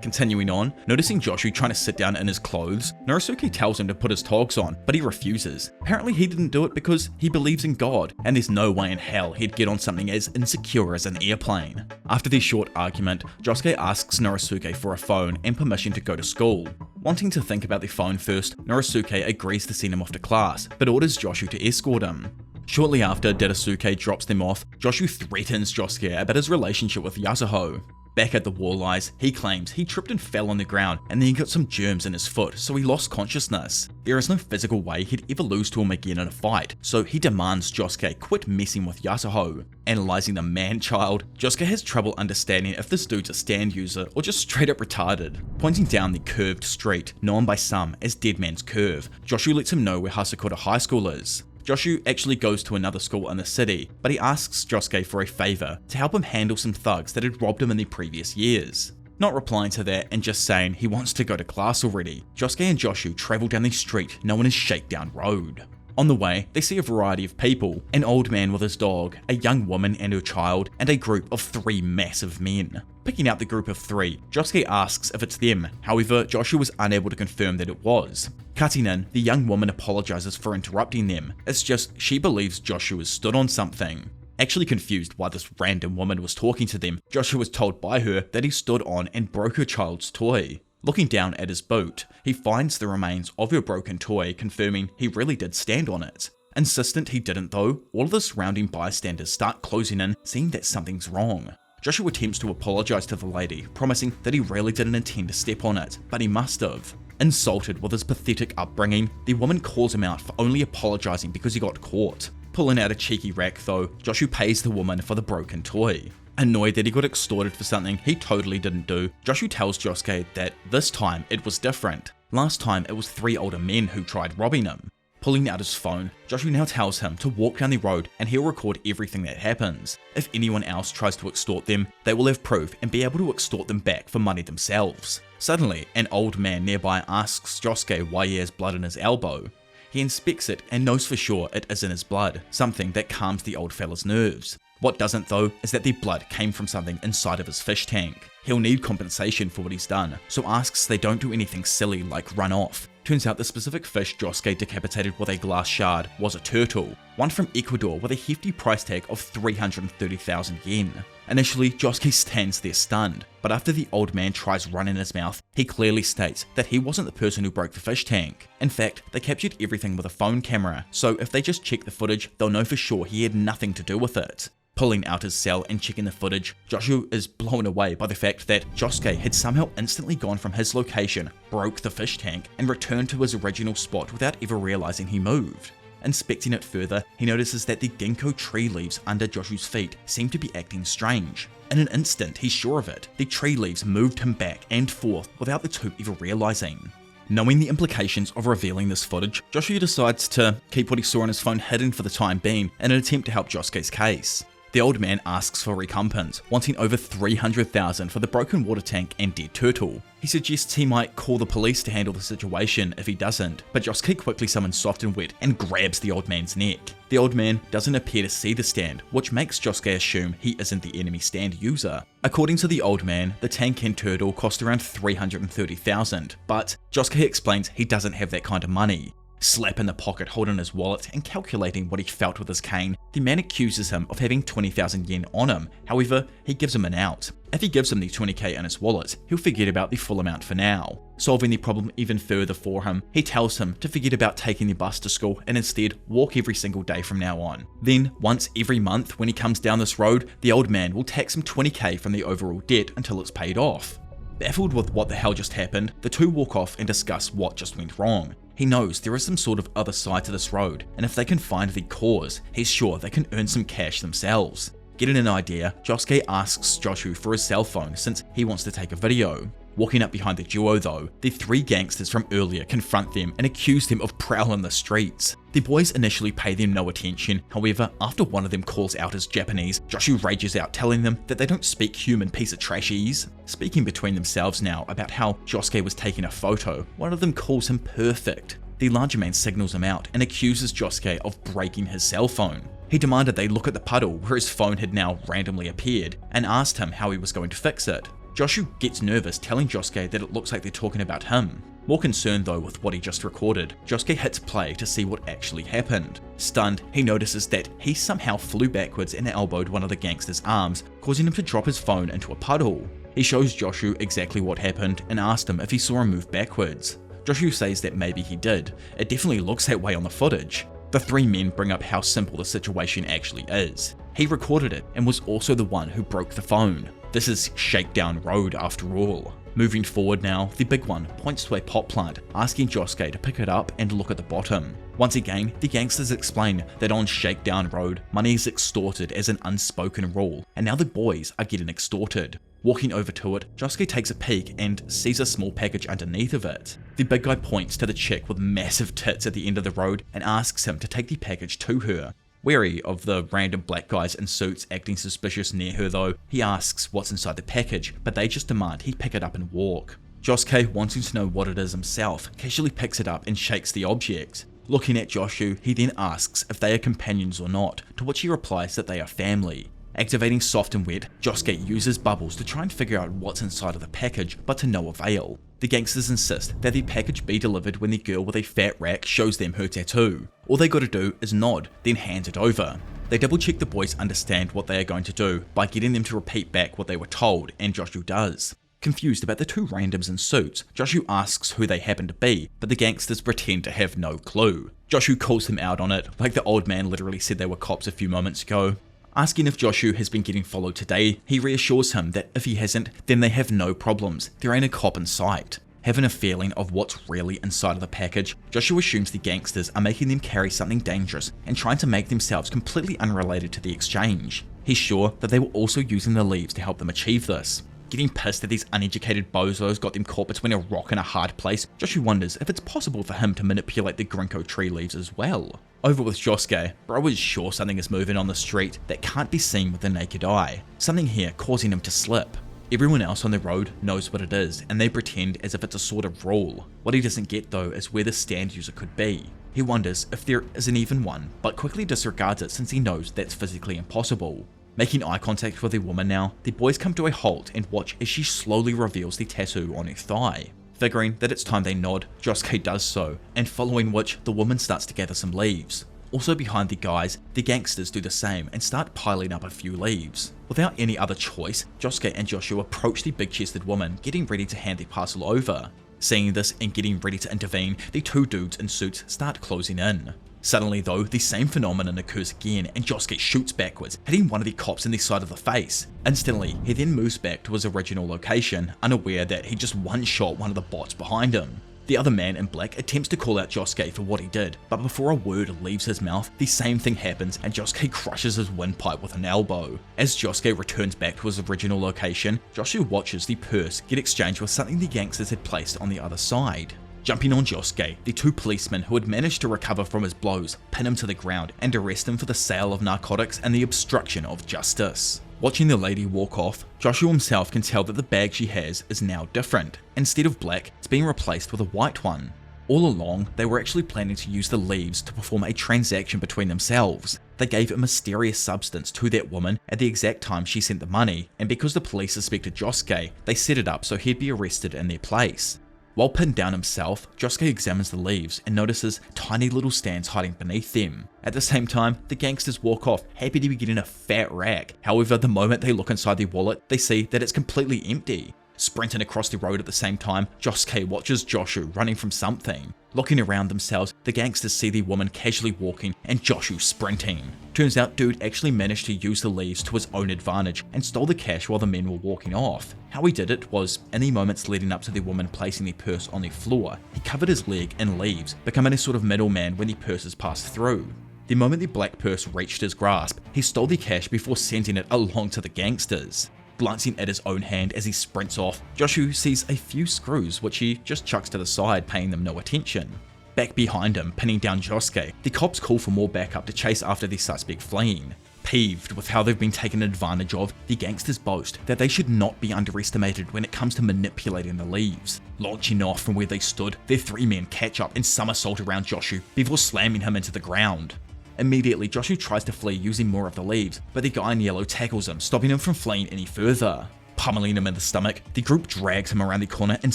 Continuing on, noticing Joshu trying to sit down in his clothes, Norisuke tells him to put his togs on, but he refuses. Apparently he didn't do it because he believes in God, and there's no way in hell he'd get on something as insecure as an airplane. After their short argument, Josuke asks Norisuke for a phone and permission to go to school. Wanting to think about the phone first, Norisuke agrees to send him off to class, but orders Joshu to escort him. Shortly after Daisuke drops them off, Joshu threatens Josuke about his relationship with Yasuho. Back at the Walleyes, he claims he tripped and fell on the ground and then he got some germs in his foot, so he lost consciousness. There is no physical way he'd ever lose to him again in a fight, so he demands Josuke quit messing with Yasuho. Analysing the man-child, Josuke has trouble understanding if this dude's a stand user or just straight up retarded. Pointing down the curved street, known by some as Dead Man's Curve, Joshu lets him know where Higashikata High School is. Joshu actually goes to another school in the city, but he asks Josuke for a favour to help him handle some thugs that had robbed him in the previous years. Not replying to that and just saying he wants to go to class already, Josuke and Joshu travel down the street known as Shakedown Road. On the way, they see a variety of people, an old man with his dog, a young woman and her child, and a group of 3 massive men. Picking out the group of 3, Josuke asks if it's them, however Joshu was unable to confirm that it was. Cutting in, the young woman apologizes for interrupting them, it's just she believes Joshu has stood on something. Actually confused why this random woman was talking to them, Joshu was told by her that he stood on and broke her child's toy. Looking down at his boot, he finds the remains of her broken toy, confirming he really did stand on it. Insistent he didn't though, all of the surrounding bystanders start closing in, seeing that something's wrong. Joshu attempts to apologize to the lady, promising that he really didn't intend to step on it, but he must have. Insulted with his pathetic upbringing, the woman calls him out for only apologizing because he got caught. Pulling out a cheeky rack though, Joshu pays the woman for the broken toy. Annoyed that he got extorted for something he totally didn't do, Joshu tells Josuke that this time it was different. Last time it was 3 older men who tried robbing him. Pulling out his phone, Joshu now tells him to walk down the road and he'll record everything that happens. If anyone else tries to extort them, they will have proof and be able to extort them back for money themselves. Suddenly, an old man nearby asks Josuke why he has blood in his elbow. He inspects it and knows for sure it isn't his blood, something that calms the old fella's nerves. What doesn't though is that the blood came from something inside of his fish tank. He'll need compensation for what he's done, so asks they don't do anything silly like run off. Turns out the specific fish Josuke decapitated with a glass shard was a turtle, one from Ecuador with a hefty price tag of 330,000 yen. Initially, Josuke stands there stunned, but after the old man tries running his mouth, he clearly states that he wasn't the person who broke the fish tank. In fact, they captured everything with a phone camera, so if they just check the footage, they'll know for sure he had nothing to do with it. Pulling out his cell and checking the footage, Joshu is blown away by the fact that Josuke had somehow instantly gone from his location, broke the fish tank, and returned to his original spot without ever realizing he moved. Inspecting it further, he notices that the ginkgo tree leaves under Joshu's feet seem to be acting strange. In an instant, he's sure of it. The tree leaves moved him back and forth without the two ever realizing. Knowing the implications of revealing this footage, Joshu decides to keep what he saw on his phone hidden for the time being in an attempt to help Josuke's case. The old man asks for recompense, wanting over 300,000 for the broken water tank and dead turtle. He suggests he might call the police to handle the situation if he doesn't, but Josuke quickly summons Soft and Wet and grabs the old man's neck. The old man doesn't appear to see the stand, which makes Josuke assume he isn't the enemy stand user. According to the old man, the tank and turtle cost around 330,000, but Josuke explains he doesn't have that kind of money. Slap in the pocket holding his wallet and calculating what he felt with his cane, the man accuses him of having 20,000 yen on him, however, he gives him an out. If he gives him the 20k in his wallet, he'll forget about the full amount for now. Solving the problem even further for him, he tells him to forget about taking the bus to school and instead walk every single day from now on. Then, once every month when he comes down this road, the old man will tax him 20k from the overall debt until it's paid off. Baffled with what the hell just happened, the two walk off and discuss what just went wrong. He knows there is some sort of other side to this road, and if they can find the cause, he's sure they can earn some cash themselves. Getting an idea, Josuke asks Joshu for his cell phone since he wants to take a video. Walking up behind the duo though, the 3 gangsters from earlier confront them and accuse them of prowling the streets. The boys initially pay them no attention, however, after one of them calls out as Japanese, Joshu rages out telling them that they don't speak human piece of trashies. Speaking between themselves now about how Josuke was taking a photo, one of them calls him perfect. The larger man signals him out and accuses Josuke of breaking his cell phone. He demanded they look at the puddle where his phone had now randomly appeared and asked him how he was going to fix it. Joshu gets nervous, telling Josuke that it looks like they're talking about him. More concerned though with what he just recorded, Josuke hits play to see what actually happened. Stunned, he notices that he somehow flew backwards and elbowed one of the gangster's arms, causing him to drop his phone into a puddle. He shows Joshu exactly what happened and asked him if he saw him move backwards. Joshu says that maybe he did. It definitely looks that way on the footage. The three men bring up how simple the situation actually is. He recorded it and was also the one who broke the phone. This is Shakedown Road after all. Moving forward now, the big one points to a pot plant, asking Josuke to pick it up and look at the bottom. Once again, the gangsters explain that on Shakedown Road, money is extorted as an unspoken rule, and now the boys are getting extorted. Walking over to it, Josuke takes a peek and sees a small package underneath of it. The big guy points to the chick with massive tits at the end of the road and asks him to take the package to her. Wary of the random black guys in suits acting suspicious near her though, he asks what's inside the package, but they just demand he pick it up and walk. Josuke, wanting to know what it is himself, casually picks it up and shakes the object. Looking at Joshu, he then asks if they are companions or not, to which he replies that they are family. Activating soft and wet, Josuke uses bubbles to try and figure out what's inside of the package, but to no avail. The gangsters insist that the package be delivered when the girl with a fat rack shows them her tattoo. All they gotta do is nod, then hand it over. They double check the boys understand what they are going to do by getting them to repeat back what they were told, and Joshu does. Confused about the two randoms in suits, Joshu asks who they happen to be, but the gangsters pretend to have no clue. Joshu calls him out on it, like the old man literally said they were cops a few moments ago. Asking if Joshu has been getting followed today, he reassures him that if he hasn't, then they have no problems, there ain't a cop in sight. Having a feeling of what's really inside of the package, Joshu assumes the gangsters are making them carry something dangerous and trying to make themselves completely unrelated to the exchange. He's sure that they were also using the leaves to help them achieve this. Getting pissed that these uneducated bozos got them caught between a rock and a hard place, Joshu wonders if it's possible for him to manipulate the Ginkgo tree leaves as well. Over with Josuke, bro is sure something is moving on the street that can't be seen with the naked eye. Something here causing him to slip. Everyone else on the road knows what it is, and they pretend as if it's a sort of rule. What he doesn't get though is where the stand user could be. He wonders if there isn't even one, but quickly disregards it since he knows that's physically impossible. Making eye contact with the woman now, the boys come to a halt and watch as she slowly reveals the tattoo on her thigh. Figuring that it's time they nod, Josuke does so, and following which the woman starts to gather some leaves. Also behind the guys, the gangsters do the same and start piling up a few leaves. Without any other choice, Josuke and Joshu approach the big-chested woman, getting ready to hand the parcel over. Seeing this and getting ready to intervene, the two dudes in suits start closing in. Suddenly though, the same phenomenon occurs again and Josuke shoots backwards, hitting one of the cops in the side of the face. Instantly, he then moves back to his original location, unaware that he just one-shot one of the bots behind him. The other man in black attempts to call out Josuke for what he did, but before a word leaves his mouth, the same thing happens and Josuke crushes his windpipe with an elbow. As Josuke returns back to his original location, Joshu watches the purse get exchanged with something the gangsters had placed on the other side. Jumping on Josuke, the two policemen who had managed to recover from his blows pin him to the ground and arrest him for the sale of narcotics and the obstruction of justice. Watching the lady walk off, Joshu himself can tell that the bag she has is now different. Instead of black, it's being replaced with a white one. All along, they were actually planning to use the leaves to perform a transaction between themselves. They gave a mysterious substance to that woman at the exact time she sent the money, and because the police suspected Josuke, they set it up so he'd be arrested in their place. While pinned down himself, Josuke examines the leaves and notices tiny little stands hiding beneath them. At the same time, the gangsters walk off, happy to be getting a fat rack. However, the moment they look inside the wallet, they see that it's completely empty. Sprinting across the road at the same time, Josuke watches Joshu running from something. Looking around themselves, the gangsters see the woman casually walking and Joshu sprinting. Turns out dude actually managed to use the leaves to his own advantage and stole the cash while the men were walking off. How he did it was, in the moments leading up to the woman placing the purse on the floor, he covered his leg in leaves, becoming a sort of middleman when the purses passed through. The moment the black purse reached his grasp, he stole the cash before sending it along to the gangsters. Glancing at his own hand as he sprints off, Joshu sees a few screws which he just chucks to the side, paying them no attention. Back behind him, pinning down Josuke, the cops call for more backup to chase after the suspect fleeing. Peeved with how they've been taken advantage of, the gangsters boast that they should not be underestimated when it comes to manipulating the leaves. Launching off from where they stood, their three men catch up and somersault around Joshu before slamming him into the ground. Immediately, Joshu tries to flee using more of the leaves, but the guy in yellow tackles him, stopping him from fleeing any further. Pummeling him in the stomach, the group drags him around the corner and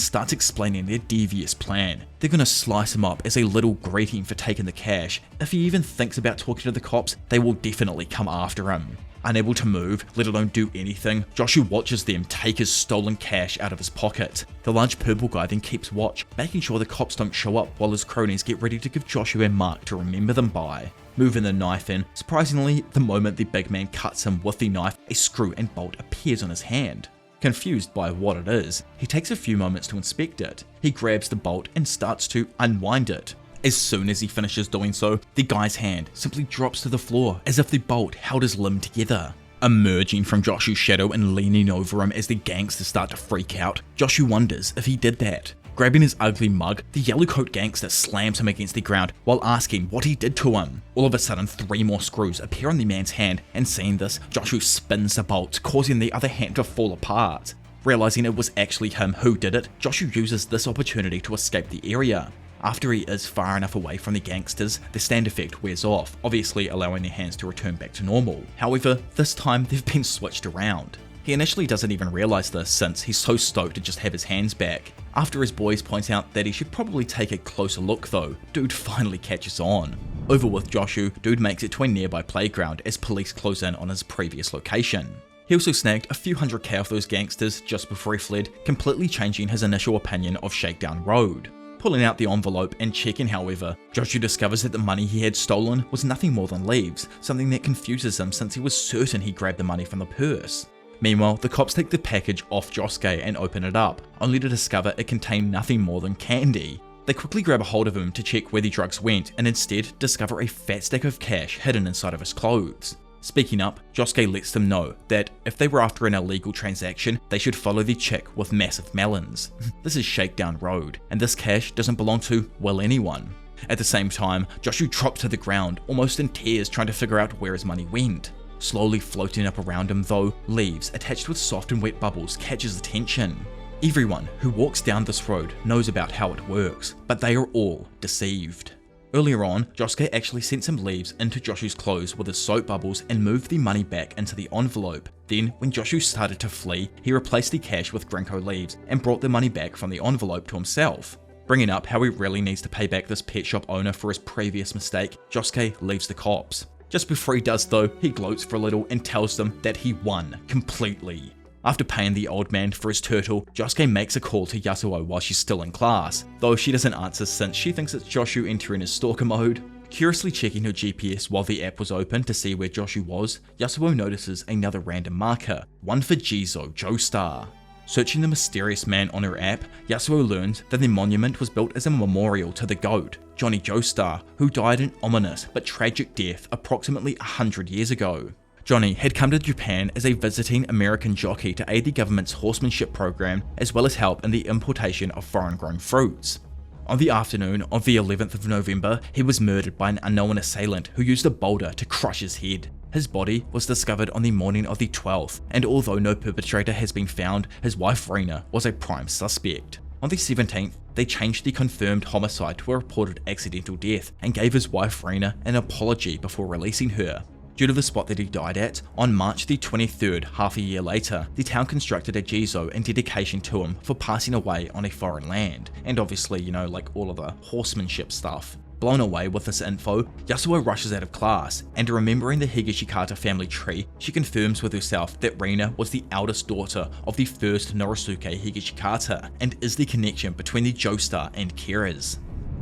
starts explaining their devious plan. They're gonna slice him up as a little greeting for taking the cash. If he even thinks about talking to the cops, they will definitely come after him. Unable to move, let alone do anything, Joshu watches them take his stolen cash out of his pocket. The large purple guy then keeps watch, making sure the cops don't show up while his cronies get ready to give Joshu a mark to remember them by. Moving the knife in, surprisingly, the moment the big man cuts him with the knife, a screw and bolt appears on his hand. Confused by what it is, he takes a few moments to inspect it. He grabs the bolt and starts to unwind it. As soon as he finishes doing so, the guy's hand simply drops to the floor as if the bolt held his limb together. Emerging from Joshu's shadow and leaning over him as the gangsters start to freak out, Joshu wonders if he did that. Grabbing his ugly mug, the yellow coat gangster slams him against the ground while asking what he did to him. All of a sudden, 3 more screws appear on the man's hand, and seeing this, Joshu spins the bolt, causing the other hand to fall apart. Realizing it was actually him who did it, Joshu uses this opportunity to escape the area. After he is far enough away from the gangsters, the stand effect wears off, obviously allowing their hands to return back to normal. However, this time they've been switched around. He initially doesn't even realize this since he's so stoked to just have his hands back. After his boys point out that he should probably take a closer look though, Dude finally catches on. Over with Joshu, Dude makes it to a nearby playground as police close in on his previous location. He also snagged a few $100K off those gangsters just before he fled, completely changing his initial opinion of Shakedown Road. Pulling out the envelope and checking, however, Joshu discovers that the money he had stolen was nothing more than leaves, something that confuses him since he was certain he grabbed the money from the purse. Meanwhile, the cops take the package off Josuke and open it up, only to discover it contained nothing more than candy. They quickly grab a hold of him to check where the drugs went and instead discover a fat stack of cash hidden inside of his clothes. Speaking up, Josuke lets them know that if they were after an illegal transaction, they should follow the chick with massive melons. This is Shakedown Road, and this cash doesn't belong to, well, anyone. At the same time, Joshu drops to the ground, almost in tears trying to figure out where his money went. Slowly floating up around him though, leaves attached with soft and wet bubbles catches attention. Everyone who walks down this road knows about how it works, but they are all deceived. Earlier on, Josuke actually sent some leaves into Joshu's clothes with his soap bubbles and moved the money back into the envelope. Then, when Joshu started to flee, he replaced the cash with Grinko leaves and brought the money back from the envelope to himself. Bringing up how he really needs to pay back this pet shop owner for his previous mistake, Josuke leaves the cops. Just before he does though, he gloats for a little and tells them that he won completely. After paying the old man for his turtle, Josuke makes a call to Yasuho while she's still in class, though she doesn't answer since she thinks it's Joshu entering his stalker mode. Curiously checking her GPS while the app was open to see where Joshu was, Yasuho notices another random marker, one for Johnny Joestar. Searching the mysterious man on her app, Yasuho learns that the monument was built as a memorial to the GOAT, Johnny Joestar, who died an ominous but tragic death approximately 100 years ago. Johnny had come to Japan as a visiting American jockey to aid the government's horsemanship program, as well as help in the importation of foreign-grown fruits. On the afternoon of the 11th of November, he was murdered by an unknown assailant who used a boulder to crush his head. His body was discovered on the morning of the 12th, and although no perpetrator has been found, his wife Rena was a prime suspect. On the 17th, they changed the confirmed homicide to a reported accidental death and gave his wife Rena an apology before releasing her. Due to the spot that he died at, on March the 23rd, half a year later, the town constructed a jizo in dedication to him for passing away on a foreign land, and obviously, like all of the horsemanship stuff. Blown away with this info, Yasuho rushes out of class, and remembering the Higashikata family tree, she confirms with herself that Rena was the eldest daughter of the first Norisuke Higashikata, and is the connection between the Joestar and Kira's.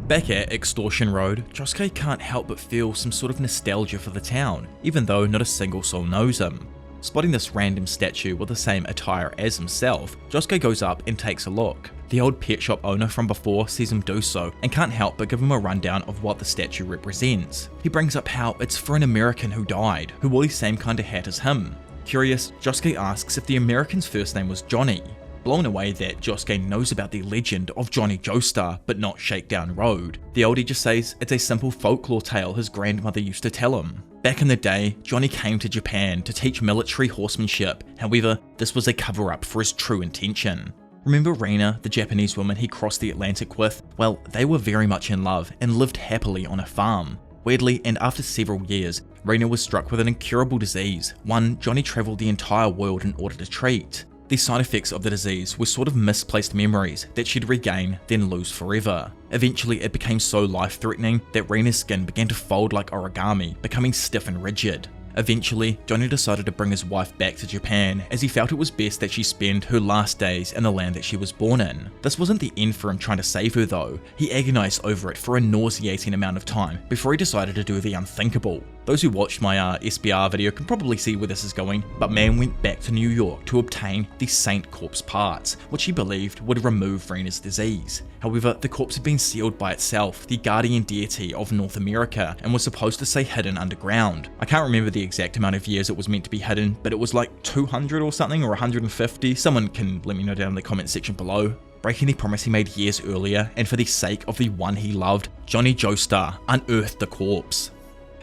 Back at Extortion Road, Josuke can't help but feel some sort of nostalgia for the town, even though not a single soul knows him. Spotting this random statue with the same attire as himself, Josuke goes up and takes a look. The old pet shop owner from before sees him do so and can't help but give him a rundown of what the statue represents. He brings up how it's for an American who died, who wore the same kind of hat as him. Curious, Josuke asks if the American's first name was Johnny. Blown away that Josuke knows about the legend of Johnny Joestar, but not Shakedown Road, the oldie just says it's a simple folklore tale his grandmother used to tell him. Back in the day, Johnny came to Japan to teach military horsemanship, however, this was a cover-up for his true intention. Remember Rena, the Japanese woman he crossed the Atlantic with? Well, they were very much in love and lived happily on a farm. Weirdly, and after several years, Rena was struck with an incurable disease, one Johnny travelled the entire world in order to treat. The side effects of the disease were sort of misplaced memories that she'd regain, then lose forever. Eventually, it became so life-threatening that Rena's skin began to fold like origami, becoming stiff and rigid. Eventually, Johnny decided to bring his wife back to Japan as he felt it was best that she spend her last days in the land that she was born in. This wasn't the end for him trying to save her though. He agonized over it for a nauseating amount of time before he decided to do the unthinkable. Those who watched my SBR video can probably see where this is going, but man went back to New York to obtain the Saint Corpse parts, which he believed would remove Rena's disease. However, the corpse had been sealed by itself, the guardian deity of North America, and was supposed to stay hidden underground. I can't remember the exact amount of years it was meant to be hidden, but it was like 200 or something, or 150. Someone can let me know down in the comment section below. Breaking the promise he made years earlier, and for the sake of the one he loved, Johnny Joestar unearthed the corpse.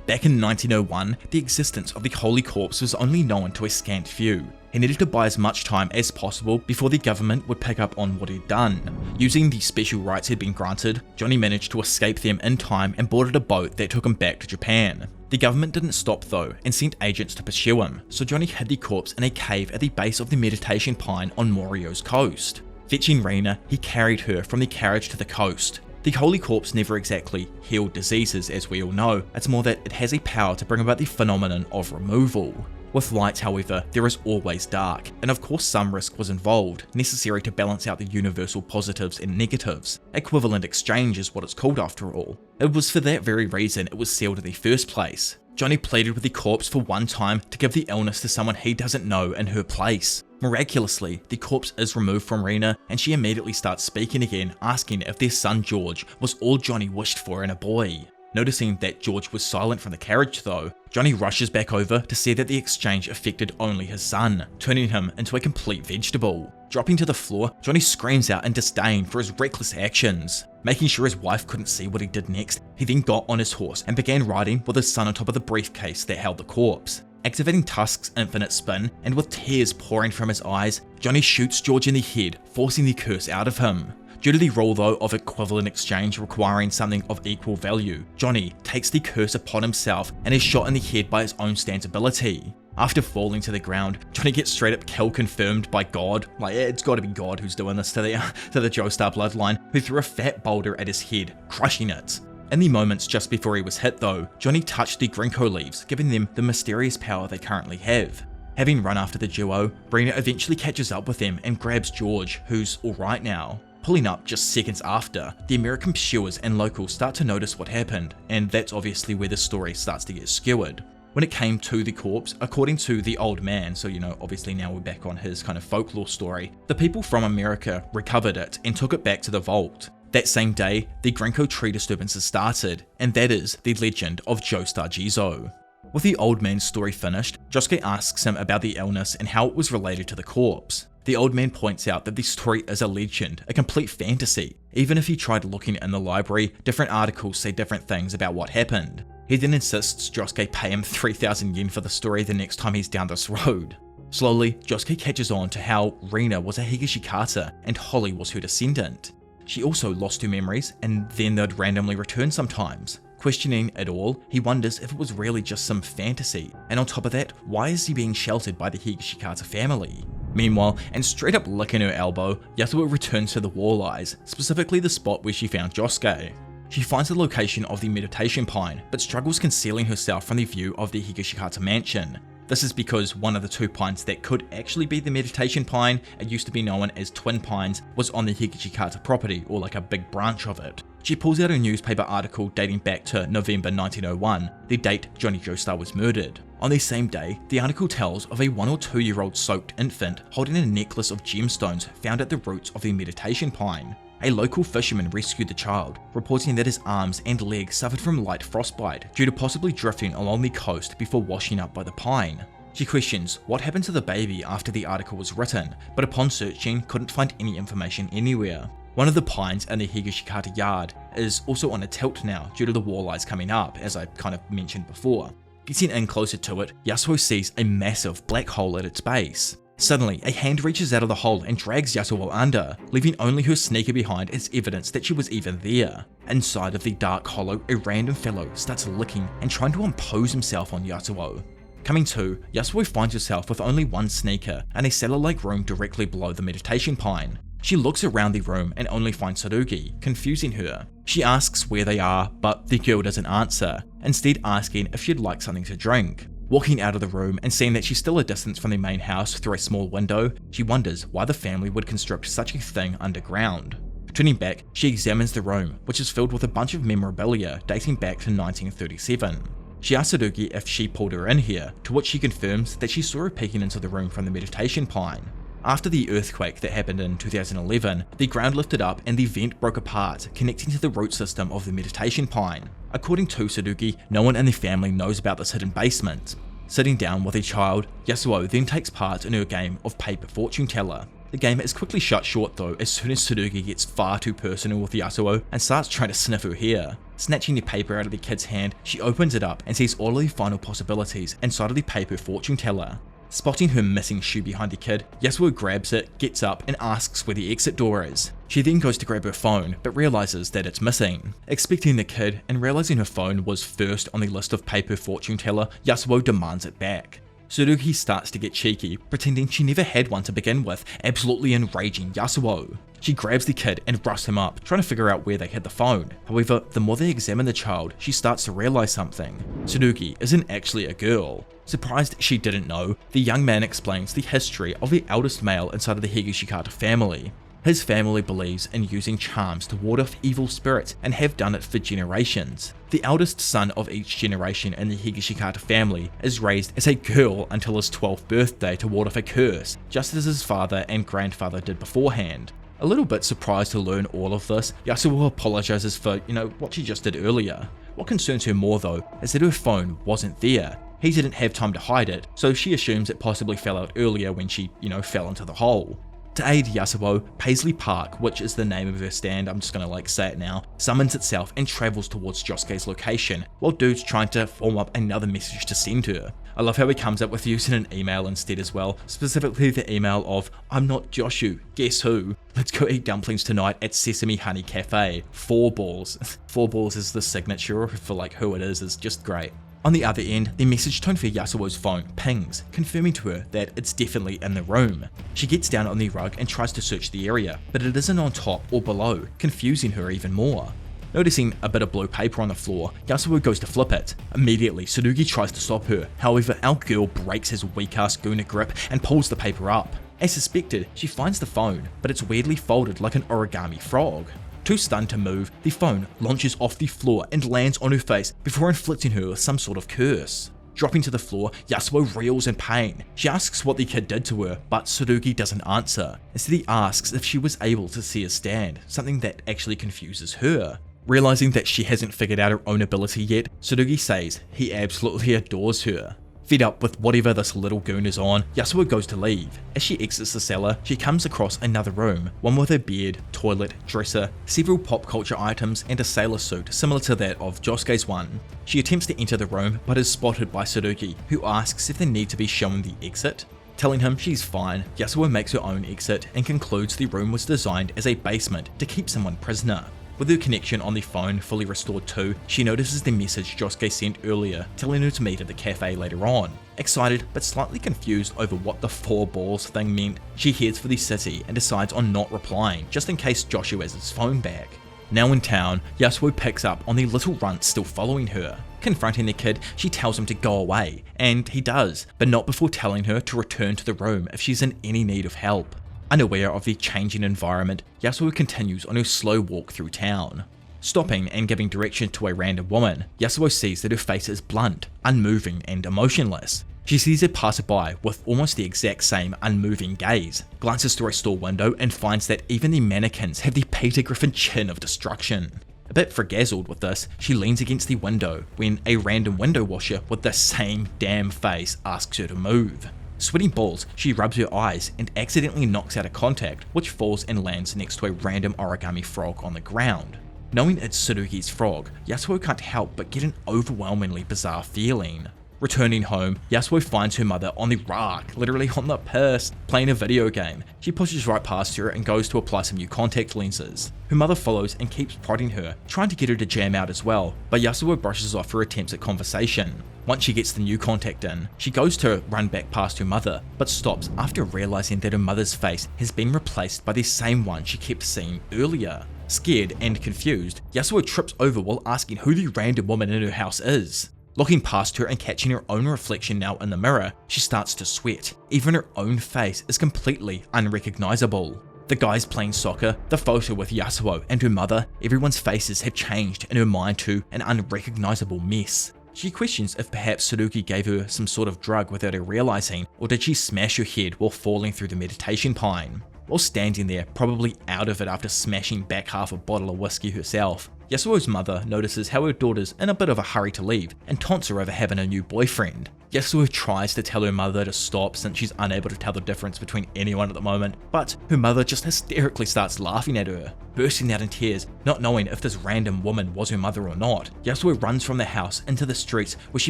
Back in 1901, the existence of the Holy Corpse was only known to a scant few. He needed to buy as much time as possible before the government would pick up on what he'd done. Using the special rights he'd been granted, Johnny managed to escape them in time and boarded a boat that took him back to Japan. The government didn't stop though and sent agents to pursue him, so Johnny hid the corpse in a cave at the base of the meditation pine on Morio's coast. Fetching Rena, he carried her from the carriage to the coast. The Holy Corpse never exactly healed diseases, as we all know. It's more that it has a power to bring about the phenomenon of removal. With light, however, there is always dark, and of course some risk was involved, necessary to balance out the universal positives and negatives. Equivalent exchange is what it's called after all. It was for that very reason it was sealed in the first place. Johnny pleaded with the corpse for one time to give the illness to someone he doesn't know in her place. Miraculously, the corpse is removed from Rena and she immediately starts speaking again, asking if their son George was all Johnny wished for in a boy. Noticing that George was silent from the carriage though, Johnny rushes back over to see that the exchange affected only his son, turning him into a complete vegetable. Dropping to the floor, Johnny screams out in disdain for his reckless actions. Making sure his wife couldn't see what he did next, he then got on his horse and began riding with his son on top of the briefcase that held the corpse. Activating Tusk's infinite spin, and with tears pouring from his eyes, Johnny shoots George in the head, forcing the curse out of him. Due to the rule though of equivalent exchange requiring something of equal value, Johnny takes the curse upon himself and is shot in the head by his own stance ability. After falling to the ground, Johnny gets straight up kill confirmed by God. Like, it's gotta be God who's doing this to the Joestar bloodline, who threw a fat boulder at his head, crushing it. In the moments just before he was hit though, Johnny touched the Ginkgo leaves, giving them the mysterious power they currently have. Having run after the duo, Rena eventually catches up with them and grabs George, who's alright now. Pulling up just seconds after, the American pursuers and locals start to notice what happened, and that's obviously where the story starts to get skewered. When it came to the corpse, according to the old man, so obviously now we're back on his kind of folklore story, the people from America recovered it and took it back to the vault. That same day, the Ginkgo tree disturbances started, and that is the legend of Joestar Jizo. With the old man's story finished, Josuke asks him about the illness and how it was related to the corpse. The old man points out that the story is a legend, a complete fantasy. Even if he tried looking in the library, different articles say different things about what happened. He then insists Josuke pay him 3,000 yen for the story the next time he's down this road. Slowly, Josuke catches on to how Rena was a Higashikata and Holly was her descendant. She also lost her memories, and then they'd randomly return sometimes. Questioning it all, he wonders if it was really just some fantasy, and on top of that, why is he being sheltered by the Higashikata family? Meanwhile, and straight up licking her elbow, Yasuho returns to the walleyes, specifically the spot where she found Josuke. She finds the location of the meditation pine, but struggles concealing herself from the view of the Higashikata mansion. This is because one of the two pines that could actually be the meditation pine, it used to be known as twin pines, was on the Higashikata property, or like a big branch of it. She pulls out a newspaper article dating back to November 1901, the date Johnny Joestar was murdered. On the same day, the article tells of a 1 or 2 year old soaked infant holding a necklace of gemstones found at the roots of the meditation pine. A local fisherman rescued the child, reporting that his arms and legs suffered from light frostbite due to possibly drifting along the coast before washing up by the pine. She questions what happened to the baby after the article was written, but upon searching couldn't find any information anywhere. One of the pines in the Higashikata yard is also on a tilt now due to the walleyes coming up, as I kind of mentioned before. Getting in closer to it, Yasuho sees a massive black hole at its base. Suddenly, a hand reaches out of the hole and drags Yasuho under, leaving only her sneaker behind as evidence that she was even there. Inside of the dark hollow, a random fellow starts licking and trying to impose himself on Yasuho. Coming to, Yasuho finds herself with only one sneaker and a cellar-like room directly below the meditation pine. She looks around the room and only finds Tsurugi, confusing her. She asks where they are, but the girl doesn't answer, instead asking if she'd like something to drink. Walking out of the room and seeing that she's still a distance from the main house through a small window, she wonders why the family would construct such a thing underground. Turning back, she examines the room, which is filled with a bunch of memorabilia dating back to 1937. She asks Tsurugi if she pulled her in here, to which she confirms that she saw her peeking into the room from the meditation pine. After the earthquake that happened in 2011, the ground lifted up and the vent broke apart, connecting to the root system of the meditation pine. According to Tsurugi, no one in the family knows about this hidden basement. Sitting down with a child, Yasuho then takes part in her game of paper fortune teller. The game is quickly shut short though as soon as Tsurugi gets far too personal with Yasuho and starts trying to sniff her hair. Snatching the paper out of the kid's hand, she opens it up and sees all of the final possibilities inside of the paper fortune teller. Spotting her missing shoe behind the kid, Yasuho grabs it, gets up, and asks where the exit door is. She then goes to grab her phone, but realizes that it's missing. Expecting the kid and realizing her phone was first on the list of paper fortune teller, Yasuho demands it back. Tsurugi starts to get cheeky, pretending she never had one to begin with, absolutely enraging Yasuho. She grabs the kid and roughs him up, trying to figure out where they hid the phone. However, the more they examine the child, she starts to realize something. Tsurugi isn't actually a girl. Surprised she didn't know, the young man explains the history of the eldest male inside of the Higashikata family. His family believes in using charms to ward off evil spirits and have done it for generations. The eldest son of each generation in the Higashikata family is raised as a girl until his 12th birthday to ward off a curse, just as his father and grandfather did beforehand. A little bit surprised to learn all of this, Yasuho apologizes for, what she just did earlier. What concerns her more though is that her phone wasn't there. He didn't have time to hide it, so she assumes it possibly fell out earlier when she, fell into the hole. To aid Yasuho, Paisley Park, which is the name of her stand, I'm just gonna say it now, summons itself and travels towards Josuke's location, while Dude's trying to form up another message to send her. I love how he comes up with using an email instead as well, specifically the email of, "I'm not Joshu, guess who? Let's go eat dumplings tonight at Sesame Honey Cafe, 4 balls. 4 balls is the signature for who it is just great. On the other end, the message tone for Yasuho's phone pings, confirming to her that it's definitely in the room. She gets down on the rug and tries to search the area, but it isn't on top or below, confusing her even more. Noticing a bit of blue paper on the floor, Yasuho goes to flip it. Immediately, Tsurugi tries to stop her, however our girl breaks his weak-ass Guna grip and pulls the paper up. As suspected, she finds the phone, but it's weirdly folded like an origami frog. Too stunned to move, the phone launches off the floor and lands on her face before inflicting her with some sort of curse. Dropping to the floor, Yasuho reels in pain. She asks what the kid did to her, but Tsurugi doesn't answer. Instead he asks if she was able to see his stand, something that actually confuses her. Realizing that she hasn't figured out her own ability yet, Tsurugi says he absolutely adores her. Fed up with whatever this little goon is on, Yasuho goes to leave. As she exits the cellar, she comes across another room, one with a bed, toilet, dresser, several pop culture items, and a sailor suit similar to that of Josuke's one. She attempts to enter the room, but is spotted by Tsurugi, who asks if they need to be shown the exit. Telling him she's fine, Yasuho makes her own exit and concludes the room was designed as a basement to keep someone prisoner. With her connection on the phone fully restored too, she notices the message Josuke sent earlier telling her to meet at the cafe later on. Excited but slightly confused over what the 4 balls thing meant, she heads for the city and decides on not replying just in case Joshu has his phone back. Now in town, Yasuho picks up on the little runt still following her. Confronting the kid, she tells him to go away, and he does, but not before telling her to return to the room if she's in any need of help. Unaware of the changing environment, Yasuho continues on her slow walk through town. Stopping and giving direction to a random woman, Yasuho sees that her face is blunt, unmoving and emotionless. She sees a passerby with almost the exact same unmoving gaze, glances through a store window and finds that even the mannequins have the Peter Griffin chin of destruction. A bit frazzled with this, she leans against the window when a random window washer with the same damn face asks her to move. Sweating balls, she rubs her eyes and accidentally knocks out a contact, which falls and lands next to a random origami frog on the ground. Knowing it's Tsurugi's frog, Yasuho can't help but get an overwhelmingly bizarre feeling. Returning home, Yasuho finds her mother on the rack, literally on the piss, playing a video game. She pushes right past her and goes to apply some new contact lenses. Her mother follows and keeps prodding her, trying to get her to jam out as well, but Yasuho brushes off her attempts at conversation. Once she gets the new contact in, she goes to run back past her mother, but stops after realizing that her mother's face has been replaced by the same one she kept seeing earlier. Scared and confused, Yasuho trips over while asking who the random woman in her house is. Looking past her and catching her own reflection now in the mirror, she starts to sweat. Even her own face is completely unrecognizable. The guys playing soccer, the photo with Yasuho and her mother, everyone's faces have changed in her mind to an unrecognizable mess. She questions if perhaps Tsurugi gave her some sort of drug without her realizing, or did she smash her head while falling through the meditation pine? While standing there, probably out of it after smashing back half a bottle of whiskey herself, Yasuho's mother notices how her daughter's in a bit of a hurry to leave and taunts her over having a new boyfriend. Yasuho tries to tell her mother to stop since she's unable to tell the difference between anyone at the moment, but her mother just hysterically starts laughing at her, bursting out in tears, not knowing if this random woman was her mother or not. Yasuho runs from the house into the streets where she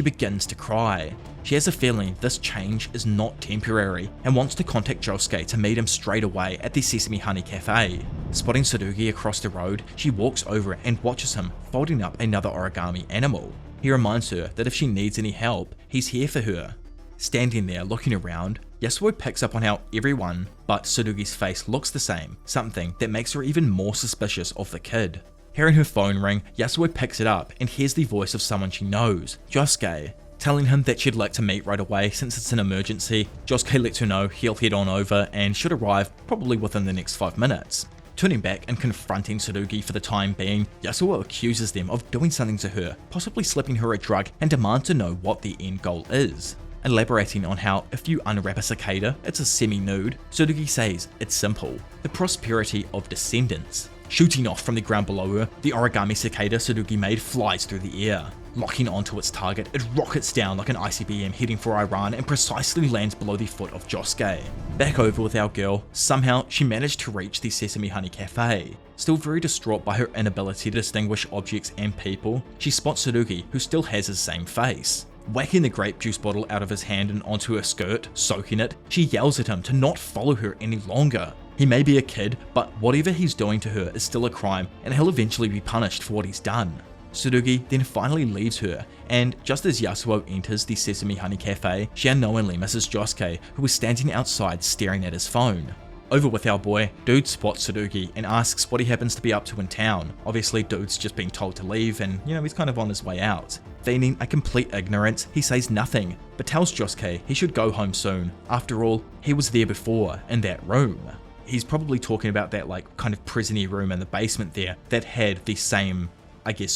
begins to cry. She has a feeling this change is not temporary and wants to contact Josuke to meet him straight away at the Sesame Honey Cafe. Spotting Tsurugi across the road, she walks over and watches him folding up another origami animal. He reminds her that if she needs any help, he's here for her. Standing there looking around, Yasuho picks up on how everyone but Tsurugi's face looks the same, something that makes her even more suspicious of the kid. Hearing her phone ring, Yasuho picks it up and hears the voice of someone she knows, Josuke. Telling him that she'd like to meet right away since it's an emergency, Josuke lets her know he'll head on over and should arrive probably within the next 5 minutes. Turning back and confronting Tsurugi for the time being, Yasuho accuses them of doing something to her, possibly slipping her a drug, and demands to know what the end goal is. Elaborating on how if you unwrap a cicada, it's a semi-nude, Tsurugi says it's simple, the prosperity of descendants. Shooting off from the ground below her, the origami cicada Tsurugi made flies through the air. Locking onto its target, it rockets down like an ICBM heading for Iran and precisely lands below the foot of Josuke. Back over with our girl, somehow she managed to reach the Sesame Honey Cafe. Still very distraught by her inability to distinguish objects and people, she spots Tsurugi, who still has his same face. Whacking the grape juice bottle out of his hand and onto her skirt, soaking it, she yells at him to not follow her any longer. He may be a kid, but whatever he's doing to her is still a crime and he'll eventually be punished for what he's done. Tsurugi then finally leaves her, and just as Yasuho enters the Sesame Honey Cafe, she unknowingly misses Josuke, who is standing outside staring at his phone. Over with our boy, Dude spots Tsurugi and asks what he happens to be up to in town. Obviously Dude's just being told to leave and, he's kind of on his way out. Feigning a complete ignorance, he says nothing, but tells Josuke he should go home soon. After all, he was there before, in that room. He's probably talking about that kind of prison-y room in the basement there that had the same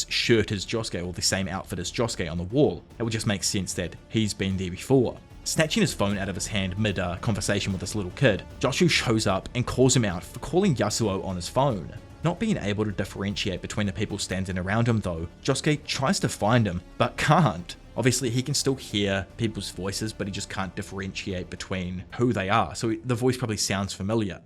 shirt as Josuke, or the same outfit as Josuke on the wall. It would just make sense that he's been there before. Snatching his phone out of his hand mid-conversation with this little kid, Joshu shows up and calls him out for calling Yasuho on his phone. Not being able to differentiate between the people standing around him though, Josuke tries to find him, but can't. Obviously he can still hear people's voices, but he just can't differentiate between who they are, so the voice probably sounds familiar.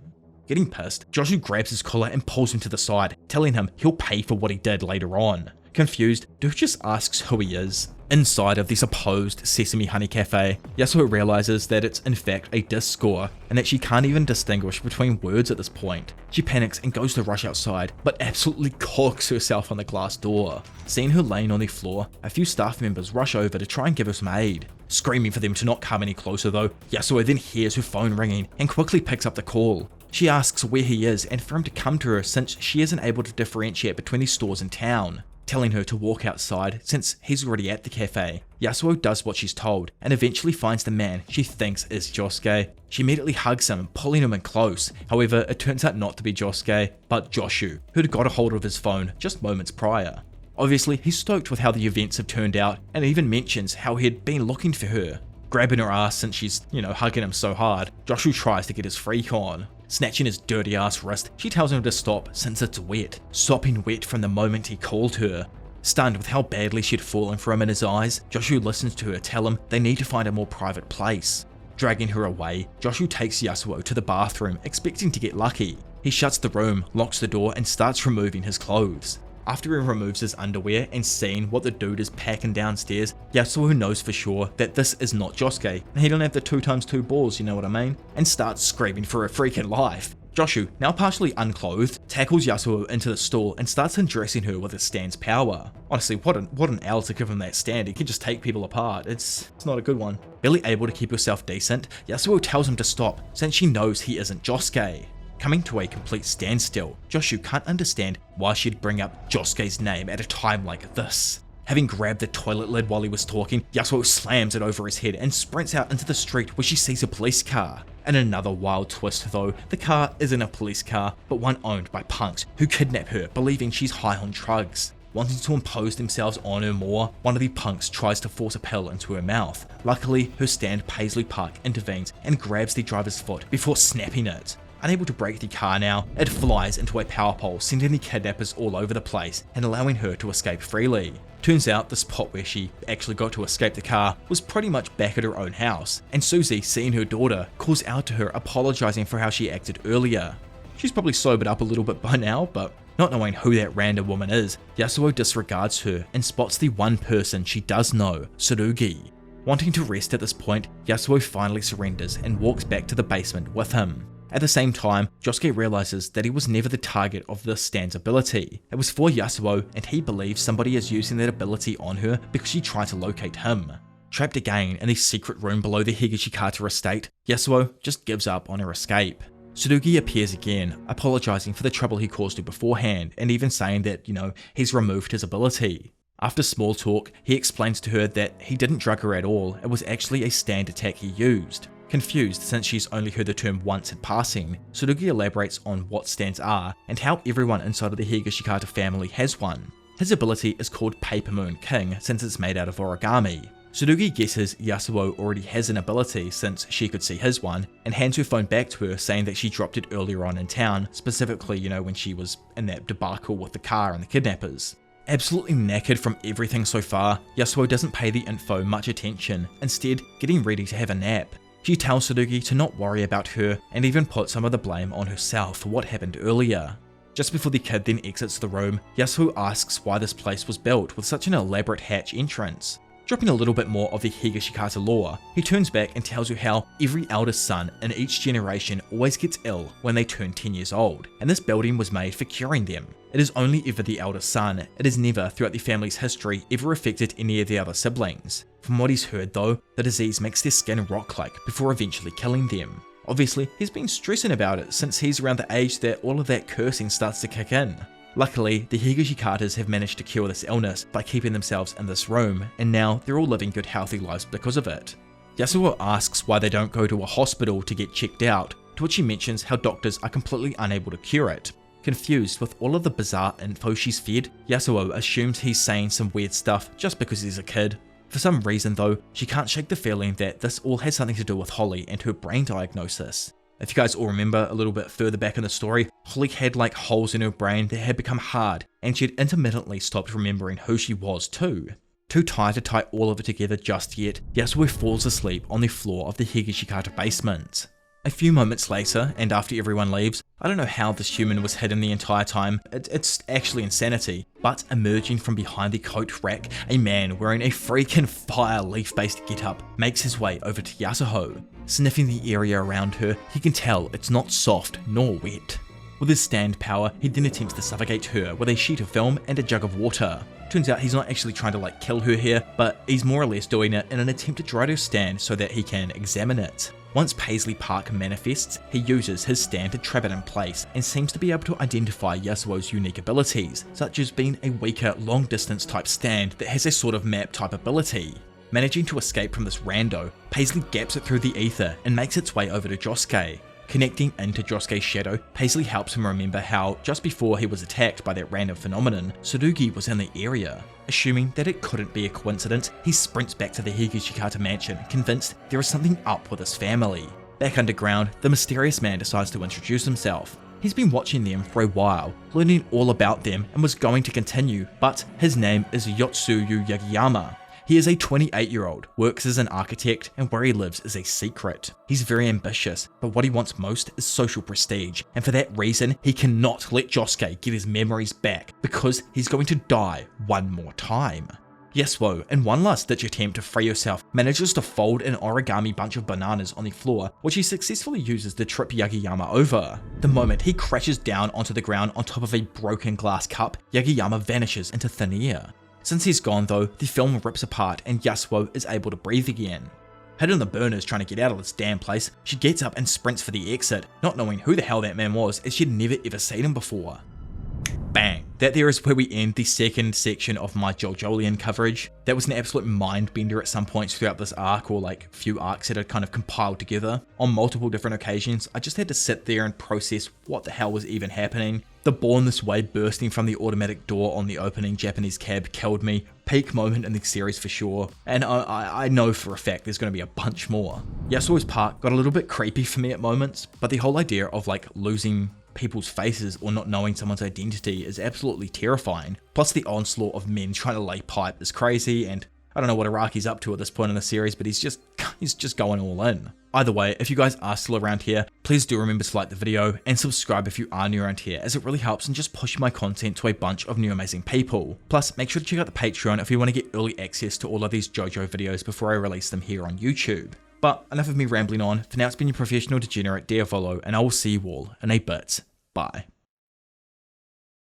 Getting pissed, Joshu grabs his collar and pulls him to the side, telling him he'll pay for what he did later on. Confused, Dude just asks who he is. Inside of the supposed Sesame Honey Cafe, Yasuho realizes that it's in fact a disc score, and that she can't even distinguish between words at this point. She panics and goes to rush outside, but absolutely corks herself on the glass door. Seeing her laying on the floor, a few staff members rush over to try and give her some aid. Screaming for them to not come any closer though, Yasuho then hears her phone ringing and quickly picks up the call. She asks where he is and for him to come to her since she isn't able to differentiate between the stores in town. Telling her to walk outside since he's already at the cafe. Yasuho does what she's told and eventually finds the man she thinks is Josuke. She immediately hugs him, pulling him in close. However, it turns out not to be Josuke, but Joshu, who'd got a hold of his phone just moments prior. Obviously, he's stoked with how the events have turned out and even mentions how he'd been looking for her. Grabbing her ass since she's, hugging him so hard, Joshu tries to get his freak on. Snatching his dirty ass wrist, she tells him to stop since it's wet, sopping wet from the moment he called her. Stunned with how badly she'd fallen for him in his eyes, Joshu listens to her tell him they need to find a more private place. Dragging her away, Joshu takes Yasuho to the bathroom, expecting to get lucky. He shuts the room, locks the door, and starts removing his clothes. After he removes his underwear and seeing what the dude is packing downstairs, Yasuho knows for sure that this is not Josuke, and he don't have the 2x2 balls, you know what I mean, and starts screaming for her freaking life. Joshu, now partially unclothed, tackles Yasuho into the stall and starts undressing her with his stand's power. Honestly, what an L to give him that stand. He can just take people apart. It's not a good one. Barely able to keep herself decent, Yasuho tells him to stop since she knows he isn't Josuke. Coming to a complete standstill, Joshu can't understand why she'd bring up Josuke's name at a time like this. Having grabbed the toilet lid while he was talking, Yasuho slams it over his head and sprints out into the street where she sees a police car. In another wild twist though, the car isn't a police car, but one owned by punks who kidnap her believing she's high on drugs. Wanting to impose themselves on her more, one of the punks tries to force a pill into her mouth. Luckily, her stand Paisley Park intervenes and grabs the driver's foot before snapping it. Unable to break the car now, it flies into a power pole, sending the kidnappers all over the place and allowing her to escape freely. Turns out the spot where she actually got to escape the car was pretty much back at her own house, and Susie, seeing her daughter, calls out to her apologizing for how she acted earlier. She's probably sobered up a little bit by now, but not knowing who that random woman is, Yasuho disregards her and spots the one person she does know, Tsurugi. Wanting to rest at this point, Yasuho finally surrenders and walks back to the basement with him. At the same time, Josuke realizes that he was never the target of this stand's ability. It was for Yasuho, and he believes somebody is using that ability on her because she tried to locate him. Trapped again in the secret room below the Higashikata estate, Yasuho just gives up on her escape. Tsurugi appears again, apologizing for the trouble he caused her beforehand, and even saying that, he's removed his ability. After small talk, he explains to her that he didn't drug her at all, it was actually a stand attack he used. Confused since she's only heard the term once in passing, Tsurugi elaborates on what stands are and how everyone inside of the Higashikata family has one. His ability is called Paper Moon King since it's made out of origami. Tsurugi guesses Yasuho already has an ability since she could see his one, and hands her phone back to her saying that she dropped it earlier on in town, specifically when she was in that debacle with the car and the kidnappers. Absolutely knackered from everything so far, Yasuho doesn't pay the info much attention, instead getting ready to have a nap. She tells Tsurugi to not worry about her and even put some of the blame on herself for what happened earlier. Just before the kid then exits the room, Yasuho asks why this place was built with such an elaborate hatch entrance. Dropping a little bit more of the Higashikata lore, he turns back and tells her how every eldest son in each generation always gets ill when they turn 10 years old, and this building was made for curing them. It is only ever the eldest son, it has never throughout the family's history ever affected any of the other siblings. From what he's heard though, the disease makes their skin rock-like before eventually killing them. Obviously, he's been stressing about it since he's around the age that all of that cursing starts to kick in. Luckily, the Higashikatas have managed to cure this illness by keeping themselves in this room, and now they're all living good healthy lives because of it. Yasuho asks why they don't go to a hospital to get checked out, to which he mentions how doctors are completely unable to cure it. Confused with all of the bizarre info she's fed, Yasuho assumes he's saying some weird stuff just because he's a kid. For some reason though, she can't shake the feeling that this all has something to do with Holly and her brain diagnosis. If you guys all remember a little bit further back in the story, Holly had like holes in her brain that had become hard, and she had intermittently stopped remembering who she was too. Too tired to tie all of it together just yet, Yasuho falls asleep on the floor of the Higashikata basement. A few moments later, and after everyone leaves, I don't know how this human was hidden the entire time, it's actually insanity, but emerging from behind the coat rack, a man wearing a freaking fire leaf-based getup makes his way over to Yasuho. Sniffing the area around her, he can tell it's not soft nor wet. With his stand power, he then attempts to suffocate her with a sheet of film and a jug of water. Turns out he's not actually trying to kill her here, but he's more or less doing it in an attempt to dry her stand so that he can examine it. Once Paisley Park manifests, he uses his stand to trap it in place and seems to be able to identify Yasuho's unique abilities, such as being a weaker long distance type stand that has a sort of map type ability. Managing to escape from this rando, Paisley gaps it through the ether and makes its way over to Josuke. Connecting into Josuke's shadow, Paisley helps him remember how, just before he was attacked by that random phenomenon, Tsurugi was in the area. Assuming that it couldn't be a coincidence, he sprints back to the Higashikata mansion, convinced there is something up with his family. Back underground, the mysterious man decides to introduce himself. He's been watching them for a while, learning all about them and was going to continue, but his name is Yotsuyu Yagiyama. He is a 28-year-old, works as an architect, and where he lives is a secret. He's very ambitious, but what he wants most is social prestige, and for that reason, he cannot let Josuke get his memories back, because he's going to die one more time. Yasuho, in one last-ditch attempt to free herself, manages to fold an origami bunch of bananas on the floor, which he successfully uses to trip Yagiyama over. The moment he crashes down onto the ground on top of a broken glass cup, Yagiyama vanishes into thin air. Since he's gone though, the film rips apart and Yasuho is able to breathe again. Hitting the burners trying to get out of this damn place, she gets up and sprints for the exit, not knowing who the hell that man was as she'd never ever seen him before. Bang! That there is where we end the second section of my Jojolion coverage. That was an absolute mind bender at some points throughout this arc, or like few arcs that I'd kind of compiled together. On multiple different occasions, I just had to sit there and process what the hell was even happening. The Born This Way bursting from the automatic door on the opening Japanese cab killed me. Peak moment in the series for sure, and I know for a fact there's going to be a bunch more. Yasuho's part got a little bit creepy for me at moments, but the whole idea of like losing people's faces or not knowing someone's identity is absolutely terrifying. Plus the onslaught of men trying to lay pipe is crazy, and I don't know what Araki's up to at this point in the series, but he's just going all in. Either way, if you guys are still around here, please do remember to like the video and subscribe if you are new around here, as it really helps in just pushing my content to a bunch of new amazing people. Plus, make sure to check out the Patreon if you want to get early access to all of these JoJo videos before I release them here on YouTube. But enough of me rambling on. For now, it's been your professional degenerate Diavolo, and I will see you all in a bit. Bye.